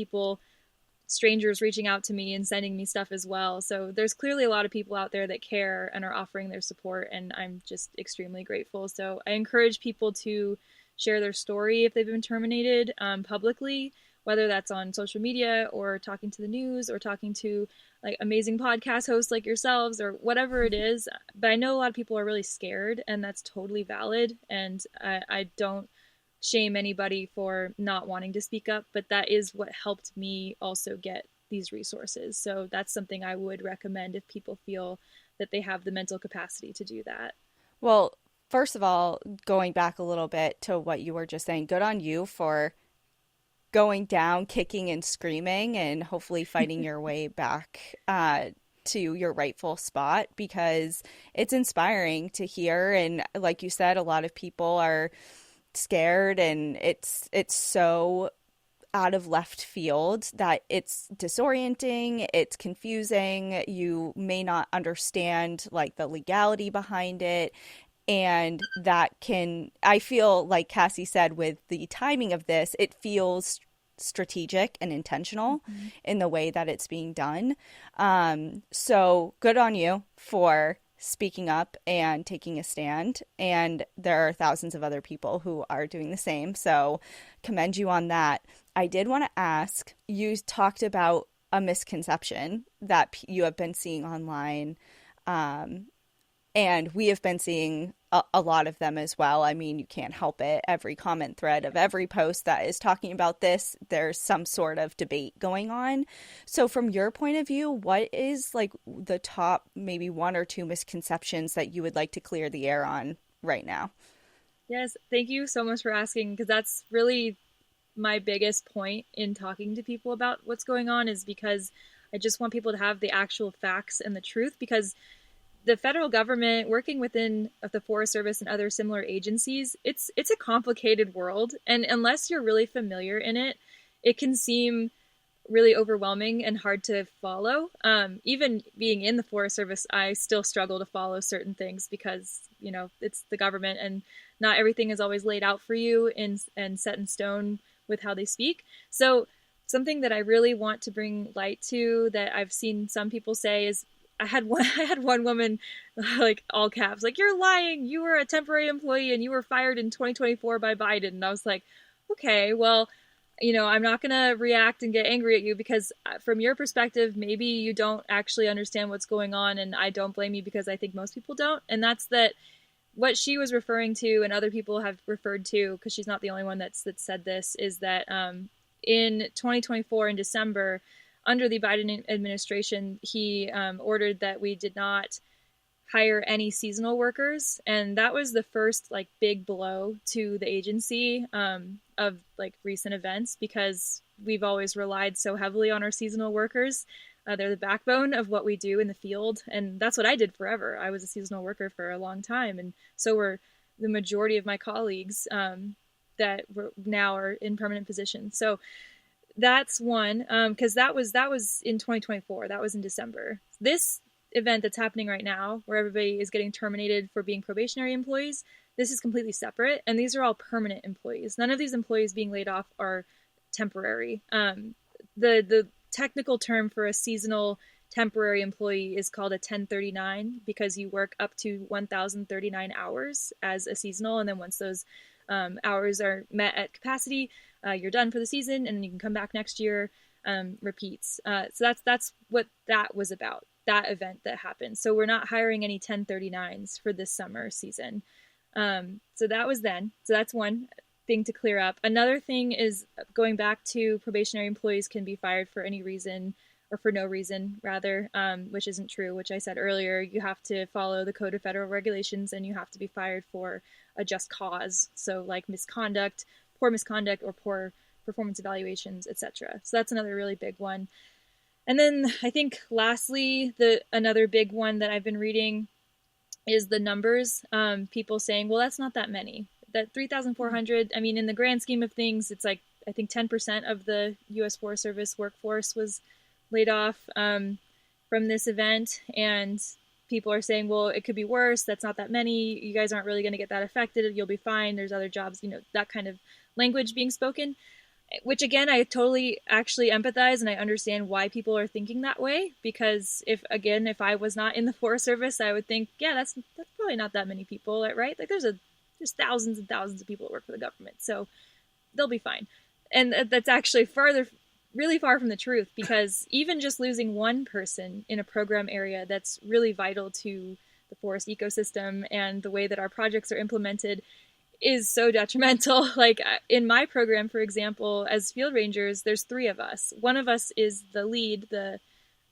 strangers reaching out to me and sending me stuff as well. So there's clearly a lot of people out there that care and are offering their support, and I'm just extremely grateful. So I encourage people to share their story if they've been terminated publicly, whether that's on social media or talking to the news or talking to like amazing podcast hosts like yourselves or whatever it is. But I know a lot of people are really scared, and that's totally valid. And I don't shame anybody for not wanting to speak up, but that is what helped me also get these resources. So that's something I would recommend if people feel that they have the mental capacity to do that. Well, first of all, going back a little bit to what you were just saying, good on you for going down, kicking and screaming, and hopefully fighting your way back to your rightful spot, because it's inspiring to hear. And like you said, a lot of people are scared, and it's so out of left field that it's disorienting, it's confusing, you may not understand like the legality behind it. And that can, I feel like Cassie said, with the timing of this, it feels strategic and intentional in the way that it's being done. So good on you for speaking up and taking a stand. And there are thousands of other people who are doing the same. So commend you on that. I did want to ask, you talked about a misconception that you have been seeing online. And we have been seeing a lot of them as well. I mean, you can't help it. Every comment thread of every post that is talking about this, there's some sort of debate going on. So from your point of view, what is like the top maybe one or two misconceptions that you would like to clear the air on right now? Yes, thank you so much for asking, because that's really my biggest point in talking to people about what's going on, is because I just want people to have the actual facts and the truth, because the federal government, working within the Forest Service and other similar agencies, it's a complicated world. And unless you're really familiar in it, it can seem really overwhelming and hard to follow. Even being in the Forest Service, I still struggle to follow certain things because, it's the government, and not everything is always laid out for you and set in stone with how they speak. So something that I really want to bring light to, that I've seen some people say, is I had one woman, like all caps, like, "You're lying. You were a temporary employee and you were fired in 2024 by Biden." And I was like, okay, well, I'm not going to react and get angry at you because from your perspective, maybe you don't actually understand what's going on. And I don't blame you because I think most people don't. And that's that what she was referring to and other people have referred to, because she's not the only one that said this, is that in 2024 in December, under the Biden administration, he ordered that we did not hire any seasonal workers, and that was the first like big blow to the agency of like recent events, because we've always relied so heavily on our seasonal workers. They're the backbone of what we do in the field, and that's what I did forever. I was a seasonal worker for a long time, and so were the majority of my colleagues that were now are in permanent positions. So that's one, because that was in 2024. That was in December. This event that's happening right now, where everybody is getting terminated for being probationary employees, this is completely separate, and these are all permanent employees. None of these employees being laid off are temporary. The technical term for a seasonal temporary employee is called a 1039, because you work up to 1,039 hours as a seasonal, and then once those hours are met at capacity, you're done for the season, and you can come back next year. Repeats. So that's what that was about, that event that happened. So we're not hiring any 1039s for this summer season. So that was then. So that's one thing to clear up. Another thing is going back to probationary employees can be fired for any reason, or for no reason rather, which isn't true, which I said earlier. You have to follow the Code of Federal Regulations, and you have to be fired for a just cause. So like misconduct, poor misconduct, or poor performance evaluations, etc. So that's another really big one. And then I think lastly, another big one that I've been reading is the numbers. People saying, well, that's not that many. That 3,400, I mean, in the grand scheme of things, it's like, I think 10% of the U.S. Forest Service workforce was laid off from this event. And people are saying, well, it could be worse. That's not that many. You guys aren't really going to get that affected. You'll be fine. There's other jobs, that kind of language being spoken. Which again, I totally actually empathize, and I understand why people are thinking that way, because if I was not in the Forest Service, I would think, yeah, that's probably not that many people, right? Like there's thousands and thousands of people that work for the government, so they'll be fine. And that's actually really far from the truth, because even just losing one person in a program area that's really vital to the forest ecosystem and the way that our projects are implemented is so detrimental. Like in my program, for example, as field rangers, there's 3 of us. One of us is the lead, the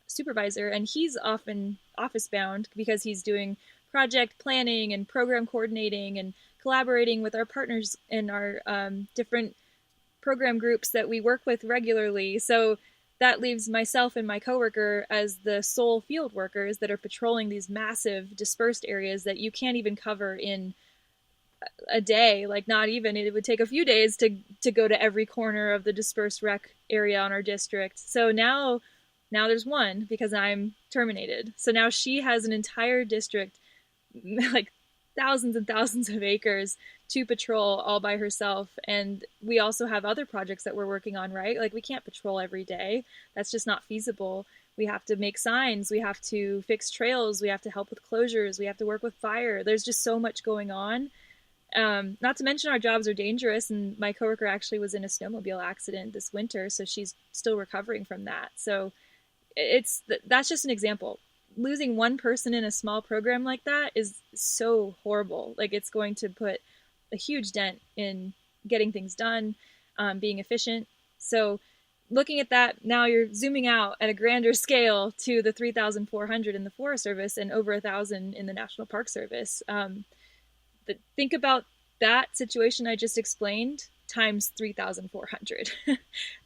supervisor, and he's often office bound because he's doing project planning and program coordinating and collaborating with our partners in our different program groups that we work with regularly. So that leaves myself and my coworker as the sole field workers that are patrolling these massive dispersed areas that you can't even cover in a day. Like not even, it would take a few days to go to every corner of the dispersed rec area on our district. So now there's one, because I'm terminated. So now she has an entire district, like thousands and thousands of acres to patrol all by herself. And we also have other projects that we're working on, right? Like we can't patrol every day. That's just not feasible. We have to make signs. We have to fix trails. We have to help with closures. We have to work with fire. There's just so much going on. Not to mention our jobs are dangerous, and my coworker actually was in a snowmobile accident this winter, so she's still recovering from that. So that's just an example. Losing one person in a small program like that is so horrible. Like it's going to put a huge dent in getting things done, being efficient. So looking at that, now you're zooming out at a grander scale to the 3,400 in the Forest Service and over 1,000 in the National Park Service. But think about that situation I just explained times 3,400.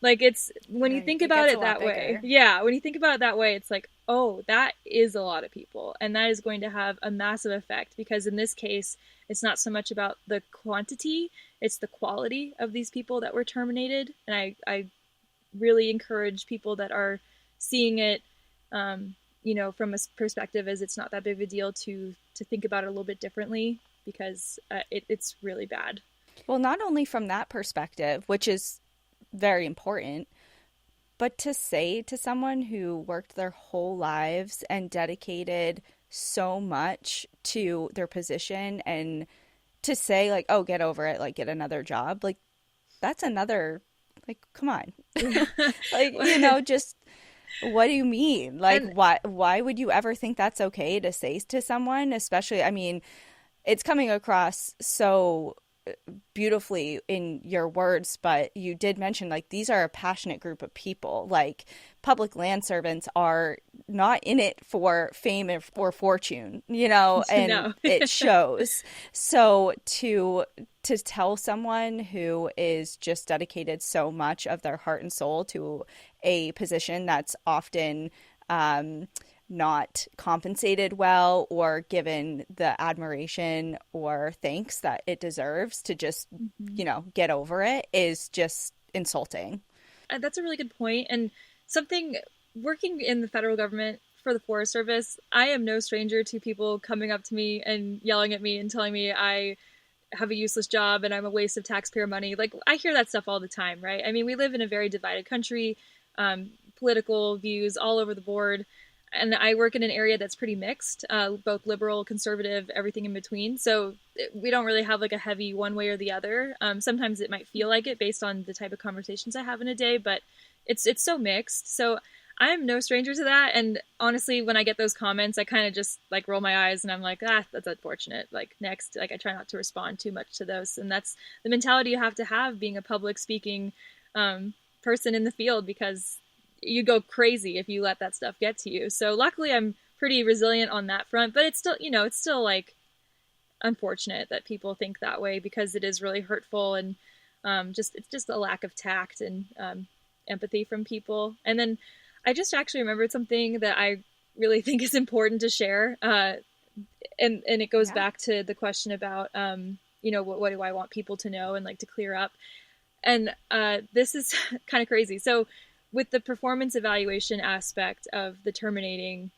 Like it's, when you think about it that way, when you think about it that way, it's like, oh, that is a lot of people. And that is going to have a massive effect, because in this case, it's not so much about the quantity, it's the quality of these people that were terminated. And I really encourage people that are seeing it, from a perspective as it's not that big of a deal, to think about it a little bit differently, because it's really bad. Well, not only from that perspective, which is very important, but to say to someone who worked their whole lives and dedicated so much to their position, and to say like, oh, get over it, like get another job, like that's another Like, come on. Like, you know, just what do you mean? Like, And why would you ever think that's okay to say to someone? Especially, I mean, it's coming across so beautifully in your words, but you did mention like these are a passionate group of people. Like public land servants are not in it for fame or fortune, you know, and no. it shows. So to tell someone who is just dedicated so much of their heart and soul to a position that's often not compensated well or given the admiration or thanks that it deserves, to just, you know, get over it is just insulting. That's a really good point. And something, working in the federal government for the Forest Service, I am no stranger to people coming up to me and yelling at me and telling me I have a useless job and I'm a waste of taxpayer money. Like, I hear that stuff all the time, right? I mean, we live in a very divided country, political views all over the board. And I work in an area that's pretty mixed, both liberal, conservative, everything in between. So we don't really have like a heavy one way or the other. Sometimes it might feel like it based on the type of conversations I have in a day, but it's so mixed. So I am no stranger to that. And honestly, when I get those comments, I kind of just like roll my eyes and I'm like, that's unfortunate. Like next, like I try not to respond too much to those. And that's the mentality you have to have being a public speaking person in the field, because you go crazy if you let that stuff get to you. So luckily I'm pretty resilient on that front, but it's still, you know, it's still like unfortunate that people think that way, because it is really hurtful and it's just a lack of tact and empathy from people. And then I just actually remembered something that I really think is important to share. And it goes back to the question about, you know, what do I want people to know and like to clear up? And this is kind of crazy. So with the performance evaluation aspect of the terminating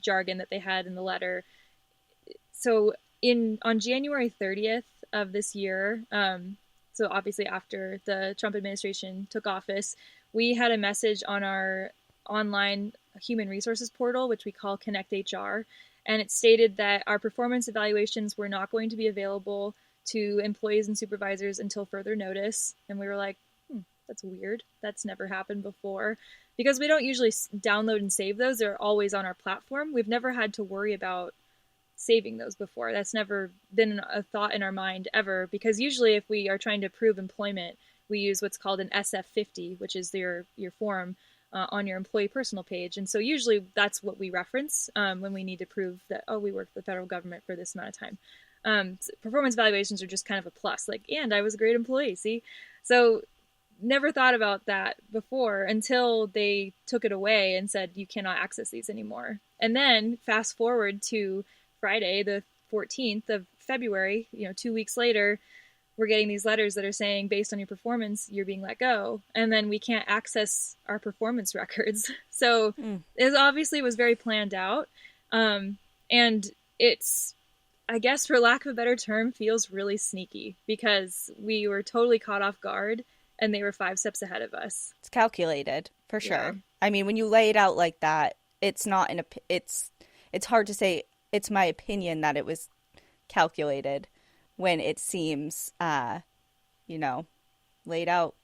jargon that they had in the letter, so on January 30th of this year, so obviously after the Trump administration took office, we had a message on our online human resources portal, which we call Connect HR, and it stated that our performance evaluations were not going to be available to employees and supervisors until further notice. And we were like, that's weird. That's never happened before, because we don't usually download and save those. They're always on our platform. We've never had to worry about saving those before. That's never been a thought in our mind ever, because usually if we are trying to prove employment, we use what's called an SF50, which is your form on your employee personal page. And so usually that's what we reference when we need to prove that, we work for the federal government for this amount of time. Performance evaluations are just kind of a plus, like, and I was a great employee, see? So never thought about that before until they took it away and said you cannot access these anymore. And then fast forward to Friday, the 14th of February, 2 weeks later, we're getting these letters that are saying, based on your performance, you're being let go. And then we can't access our performance records. So it obviously was very planned out. And it's, I guess, for lack of a better term, feels really sneaky, because we were totally caught off guard and they were 5 steps ahead of us. It's calculated, for sure. Yeah. I mean, when you lay it out like that, it's not it's hard to say it's my opinion that it was calculated when it seems, laid out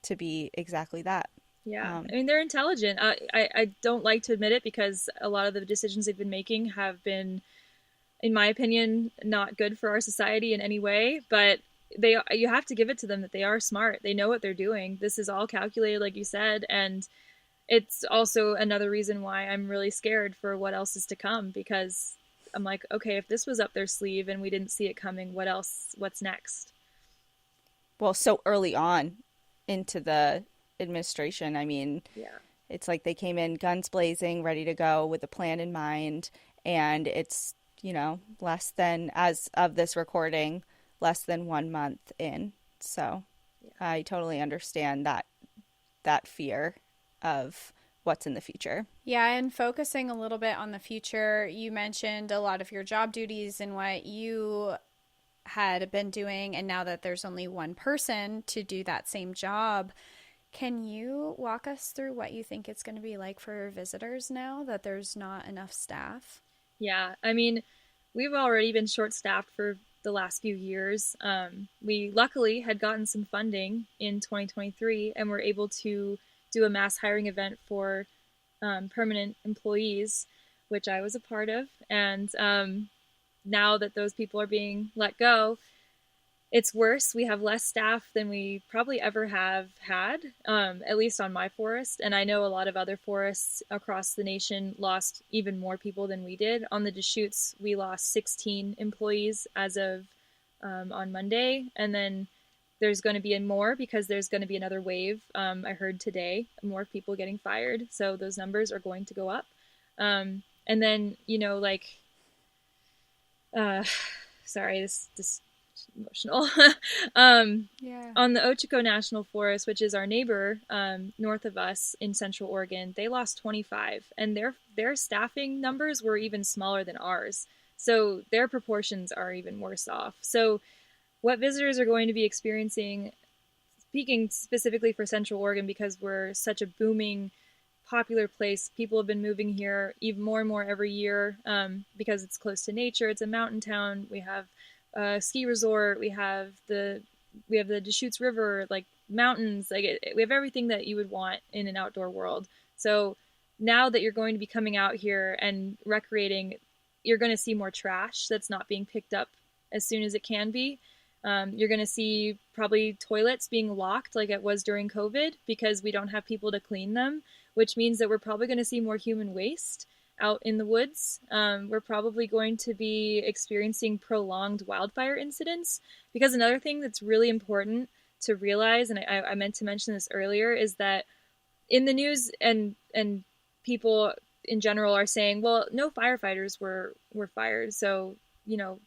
to be exactly that. Yeah. I mean, they're intelligent. I don't like to admit it, because a lot of the decisions they've been making have been, in my opinion, not good for our society in any way, but you have to give it to them that they are smart. They know what they're doing. This is all calculated, like you said. And it's also another reason why I'm really scared for what else is to come, because I'm like, okay, if this was up their sleeve and we didn't see it coming, what's next? Well, so early on into the administration, I mean, it's like they came in guns blazing, ready to go with a plan in mind. And it's, less than, as of this recording, less than 1 month in. So I totally understand that fear of what's in the future. Yeah, and focusing a little bit on the future, you mentioned a lot of your job duties and what you had been doing, and now that there's only one person to do that same job, can you walk us through what you think it's going to be like for visitors now that there's not enough staff? Yeah, I mean, we've already been short-staffed for the last few years. We luckily had gotten some funding in 2023 and were able to do a mass hiring event for permanent employees, which I was a part of. And now that those people are being let go, it's worse. We have less staff than we probably ever have had, at least on my forest. And I know a lot of other forests across the nation lost even more people than we did. On the Deschutes, we lost 16 employees as of on Monday. And then there's going to be more because there's going to be another wave. I heard today more people getting fired. So those numbers are going to go up. And then, sorry, this emotional. Yeah. On the Deschutes National Forest, which is our neighbor north of us in Central Oregon, they lost 25, and their staffing numbers were even smaller than ours. So their proportions are even worse off. So what visitors are going to be experiencing, speaking specifically for Central Oregon, because we're such a booming, popular place, people have been moving here even more and more every year because it's close to nature. It's a mountain town. We have a ski resort. We have the Deschutes River, like mountains. We have everything that you would want in an outdoor world. So now that you're going to be coming out here and recreating, you're going to see more trash that's not being picked up as soon as it can be. You're going to see probably toilets being locked like it was during COVID because we don't have people to clean them, which means that we're probably going to see more human waste out in the woods. We're probably going to be experiencing prolonged wildfire incidents, because another thing that's really important to realize, and I meant to mention this earlier, is that in the news and people in general are saying, well, no firefighters were fired, so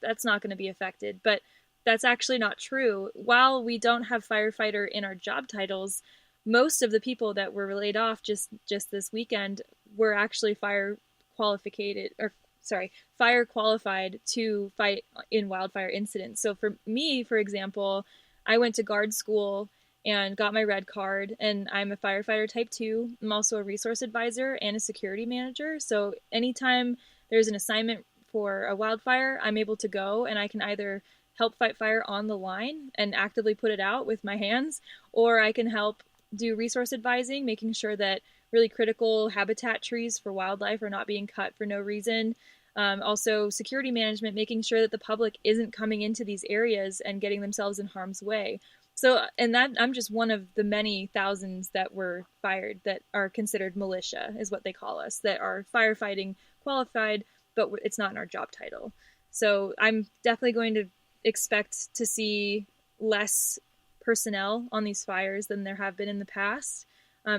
that's not going to be affected. But that's actually not true. While we don't have firefighter in our job titles, most of the people that were laid off just this weekend were actually fire qualified to fight in wildfire incidents. So for me, for example, I went to guard school and got my red card, and I'm a firefighter type 2. I'm also a resource advisor and a security manager. So anytime there's an assignment for a wildfire, I'm able to go, and I can either help fight fire on the line and actively put it out with my hands, or I can help do resource advising, making sure that really critical habitat trees for wildlife are not being cut for no reason. Also security management, making sure that the public isn't coming into these areas and getting themselves in harm's way. So, and that I'm just one of the many thousands that were fired that are considered militia, is what they call us, that are firefighting qualified, but it's not in our job title. So I'm definitely going to expect to see less personnel on these fires than there have been in the past.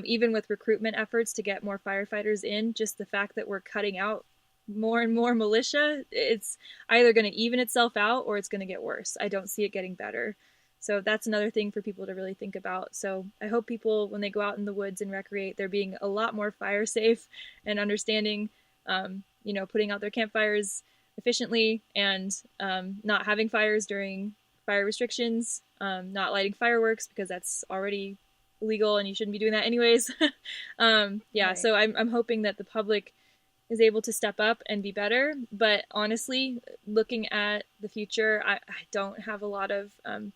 Even with recruitment efforts to get more firefighters in, just the fact that we're cutting out more and more militia, it's either going to even itself out or it's going to get worse. I don't see it getting better. So that's another thing for people to really think about. So I hope people, when they go out in the woods and recreate, they're being a lot more fire safe and understanding, putting out their campfires efficiently and not having fires during fire restrictions, not lighting fireworks because that's already illegal and you shouldn't be doing that anyways. Right. So I'm hoping that the public is able to step up and be better. But honestly, looking at the future, I don't have a lot of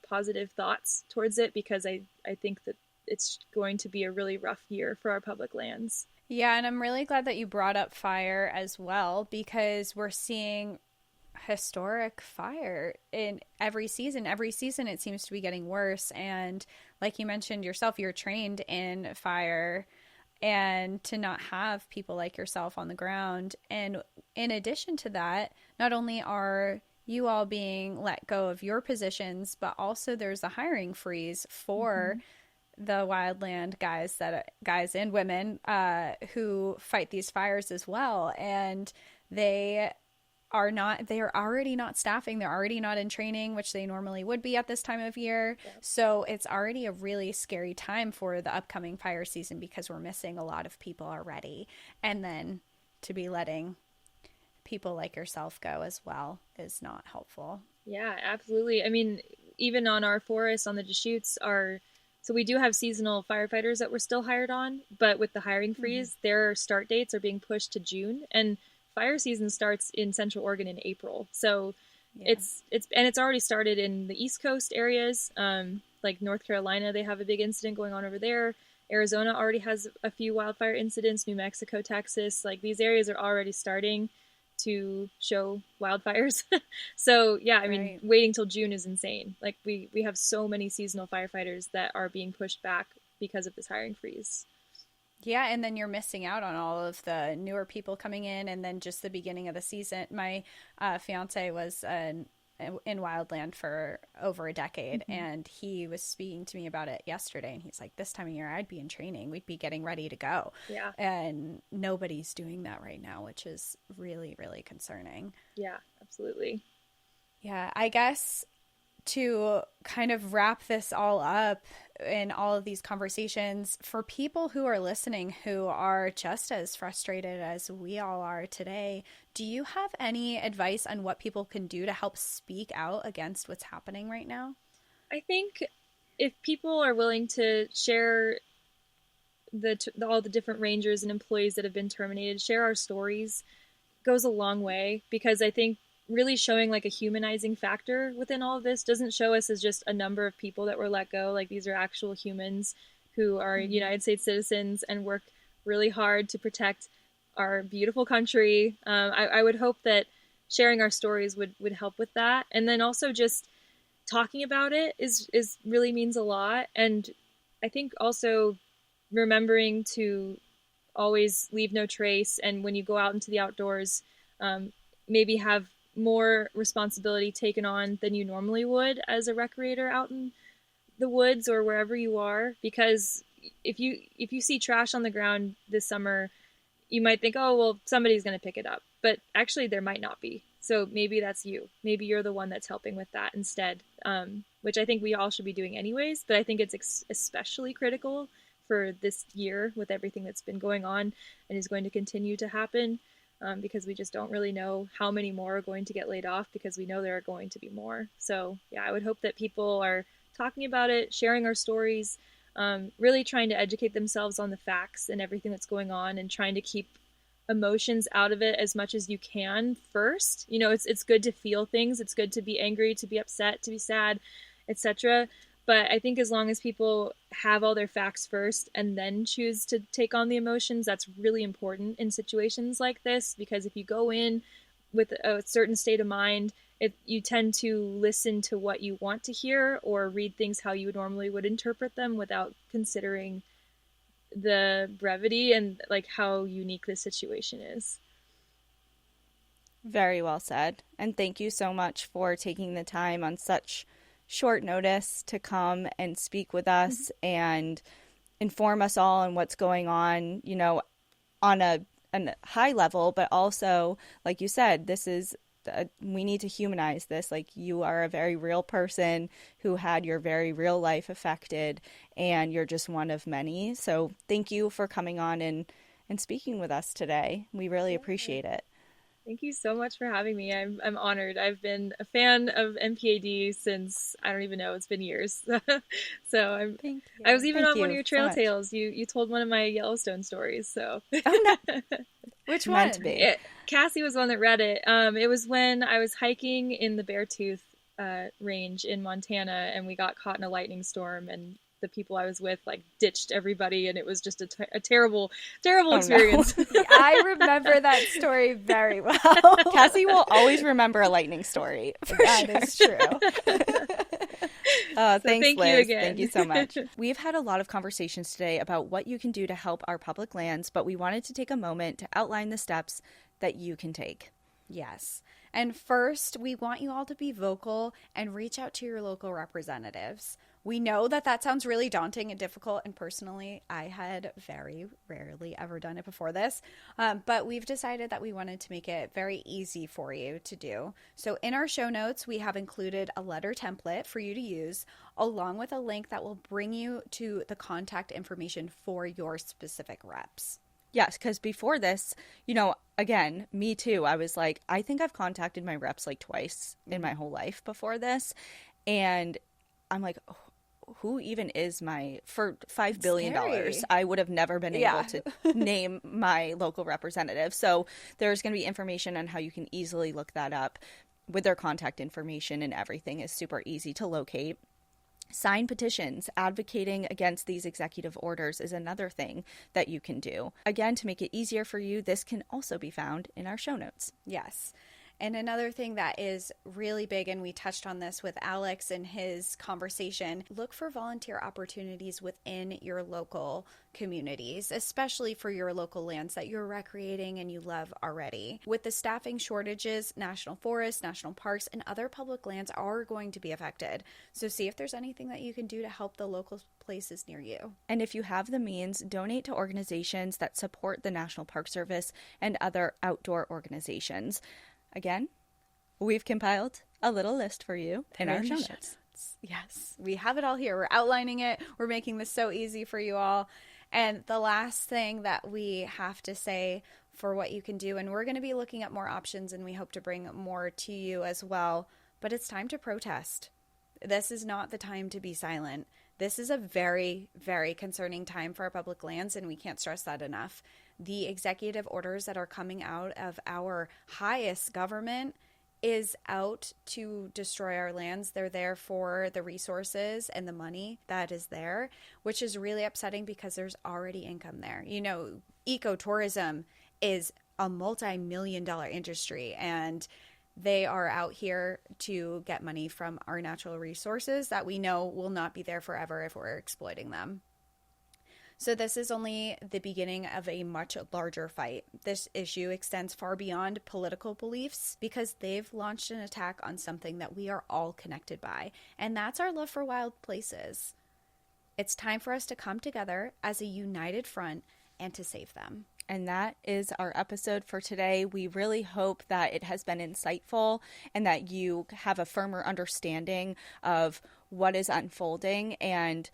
positive thoughts towards it, because I think that it's going to be a really rough year for our public lands. Yeah, and I'm really glad that you brought up fire as well, because we're seeing historic fire in every season. Every season it seems to be getting worse. And like you mentioned yourself, you're trained in fire, and to not have people like yourself on the ground. And in addition to that, not only are you all being let go of your positions, but also there's a hiring freeze for the wildland guys and women who fight these fires as well. And they are already not staffing. They're already not in training, which they normally would be at this time of year. Yeah. So it's already a really scary time for the upcoming fire season, because we're missing a lot of people already. And then to be letting people like yourself go as well is not helpful. Yeah, absolutely. I mean, even on our forest, on the Deschutes, so we do have seasonal firefighters that we're still hired on, but with the hiring freeze, their start dates are being pushed to June. And fire season starts in Central Oregon in April. So Yeah. It's already started in the East Coast areas, like North Carolina. They have a big incident going on over there. Arizona already has a few wildfire incidents. New Mexico, Texas, like these areas are already starting to show wildfires. So yeah, I mean, Right. waiting till June is insane. Like we have so many seasonal firefighters that are being pushed back because of this hiring freeze. Yeah, and then you're missing out on all of the newer people coming in, and then just the beginning of the season. My fiance was in wildland for over a decade, Mm-hmm. and he was speaking to me about it yesterday. And he's like, "This time of year, I'd be in training. We'd be getting ready to go." Yeah. And nobody's doing that right now, which is really, really concerning. Yeah, absolutely. Yeah, I guess to kind of wrap this all up in all of these conversations, for people who are listening who are just as frustrated as we all are today, do you have any advice on what people can do to help speak out against what's happening right now? I think if people are willing to share all the different rangers and employees that have been terminated, share our stories, goes a long way, because I think really showing like a humanizing factor within all of this doesn't show us as just a number of people that were let go. Like these are actual humans who are United States citizens and work really hard to protect our beautiful country. I would hope that sharing our stories would help with that. And then also just talking about it is really means a lot. And I think also remembering to always leave no trace, and when you go out into the outdoors, maybe have more responsibility taken on than you normally would as a recreator out in the woods or wherever you are. Because if you see trash on the ground this summer, you might think, oh well, somebody's going to pick it up, but actually there might not be. So maybe that's you. Maybe you're the one that's helping with that instead, which I think we all should be doing anyways. But I think it's especially critical for this year with everything that's been going on and is going to continue to happen, because we just don't really know how many more are going to get laid off, because we know there are going to be more. So yeah, I would hope that people are talking about it, sharing our stories, really trying to educate themselves on the facts and everything that's going on, and trying to keep emotions out of it as much as you can first. You know, it's good to feel things. It's good to be angry, to be upset, to be sad, etc. But I think as long as people have all their facts first and then choose to take on the emotions, that's really important in situations like this. Because if you go in with a certain state of mind, you tend to listen to what you want to hear or read things how you normally would interpret them without considering the brevity and like how unique the situation is. Very well said. And thank you so much for taking the time on such short notice to come and speak with us and inform us all on what's going on, you know, on a high level, but also, like you said, this is we need to humanize this. Like, you are a very real person who had your very real life affected, and you're just one of many. So thank you for coming on and speaking with us today. We really appreciate it. Thank you so much for having me. I'm honored. I've been a fan of MPAD since, I don't even know, it's been years. So I was even on one of your trail tales. You told one of my Yellowstone stories. So Oh no. Which Meant one? to be. Cassie was one that read it. It was when I was hiking in the Beartooth range in Montana, and we got caught in a lightning storm, and the people I was with like ditched everybody, and it was just a terrible experience. No. I remember that story very well. Cassie will always remember a lightning story. That is true. Thanks, thank Liz. you again. Thank you so much. We've had a lot of conversations today about what you can do to help our public lands, but we wanted to take a moment to outline the steps that you can take. Yes. And first, we want you all to be vocal and reach out to your local representatives. We know that sounds really daunting and difficult, and personally, I had very rarely ever done it before this, but we've decided that we wanted to make it very easy for you to do. So in our show notes, we have included a letter template for you to use, along with a link that will bring you to the contact information for your specific reps. Yes, because before this, you know, again, me too, I was like, I think I've contacted my reps like twice in my whole life before this, and I'm like, oh, who even is for $5 billion, I would have never been able to name my local representative. So there's going to be information on how you can easily look that up. with their contact information and everything is super easy to locate. Sign petitions. Advocating against these executive orders is another thing that you can do. Again, to make it easier for you, this can also be found in our show notes. Yes. And another thing that is really big, and we touched on this with Alex in his conversation, look for volunteer opportunities within your local communities, especially for your local lands that you're recreating and you love already. With the staffing shortages, national forests, national parks, and other public lands are going to be affected. So see if there's anything that you can do to help the local places near you. And if you have the means, donate to organizations that support the National Park Service and other outdoor organizations. Again, we've compiled a little list for you in our show notes. Yes, we have it all here. We're outlining it. We're making this so easy for you all. And the last thing that we have to say for what you can do, and we're going to be looking at more options, and we hope to bring more to you as well, but it's time to protest. This is not the time to be silent. This is a very, very concerning time for our public lands, and we can't stress that enough. The executive orders that are coming out of our highest government is out to destroy our lands. They're there for the resources and the money that is there, which is really upsetting because there's already income there. You know, ecotourism is a multi-million-dollar industry, and they are out here to get money from our natural resources that we know will not be there forever if we're exploiting them. So this is only the beginning of a much larger fight. This issue extends far beyond political beliefs because they've launched an attack on something that we are all connected by, and that's our love for wild places. It's time for us to come together as a united front and to save them. And that is our episode for today. We really hope that it has been insightful and that you have a firmer understanding of what is unfolding. And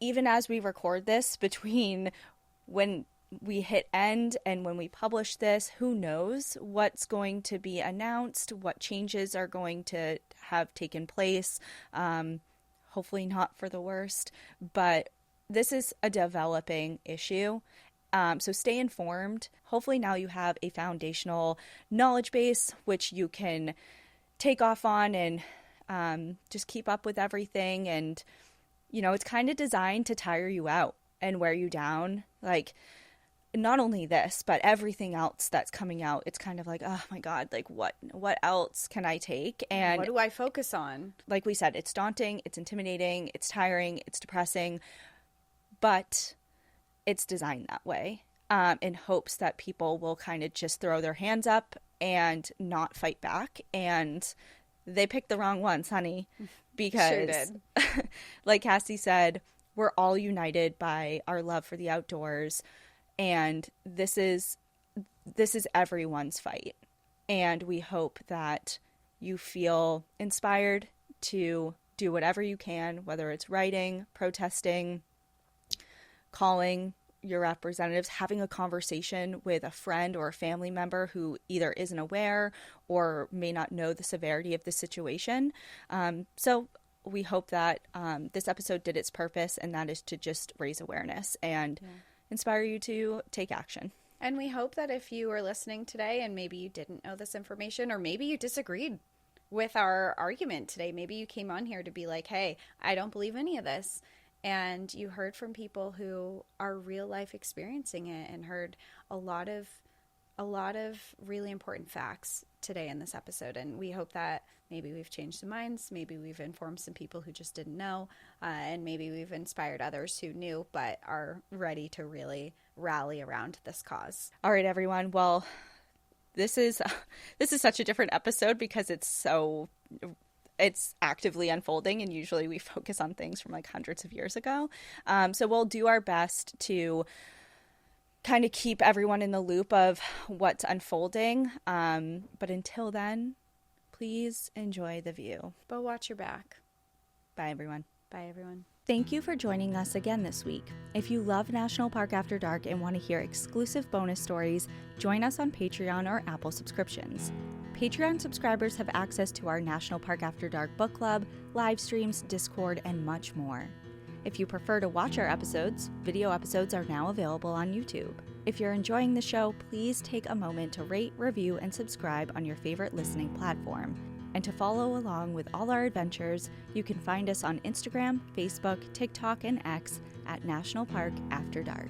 even as we record this, between when we hit end and when we publish this, who knows what's going to be announced, what changes are going to have taken place. Hopefully not for the worst, but this is a developing issue. So stay informed. Hopefully now you have a foundational knowledge base which you can take off on and just keep up with everything. And, you know, it's kind of designed to tire you out and wear you down. Like, not only this, but everything else that's coming out. It's kind of like, oh my God, like what else can I take? And what do I focus on? Like we said, it's daunting, it's intimidating, it's tiring, it's depressing, but it's designed that way in hopes that people will kind of just throw their hands up and not fight back. And they picked the wrong ones, honey, because Sure did. like Cassie said, we're all united by our love for the outdoors. And this is everyone's fight. And we hope that you feel inspired to do whatever you can, whether it's writing, protesting, calling your representatives, having a conversation with a friend or a family member who either isn't aware or may not know the severity of the situation. So we hope that this episode did its purpose, and that is to just raise awareness and inspire you to take action. And we hope that if you were listening today and maybe you didn't know this information, or maybe you disagreed with our argument today, maybe you came on here to be like, hey, I don't believe any of this. And you heard from people who are real life experiencing it and heard a lot of really important facts today in this episode. And we hope that maybe we've changed some minds, maybe we've informed some people who just didn't know, and maybe we've inspired others who knew but are ready to really rally around this cause. All right, everyone. Well, this is such a different episode because it's actively unfolding, and usually we focus on things from like hundreds of years ago. So we'll do our best to kind of keep everyone in the loop of what's unfolding. But until then, please enjoy the view. But watch your back. Bye, everyone. Bye, everyone. Thank you for joining us again this week. If you love National Park After Dark and want to hear exclusive bonus stories, join us on Patreon or Apple subscriptions. Patreon subscribers have access to our National Park After Dark book club, live streams, Discord, and much more. If you prefer to watch our episodes, video episodes are now available on YouTube. If you're enjoying the show, please take a moment to rate, review, and subscribe on your favorite listening platform. And to follow along with all our adventures, you can find us on Instagram, Facebook, TikTok, and X at National Park After Dark.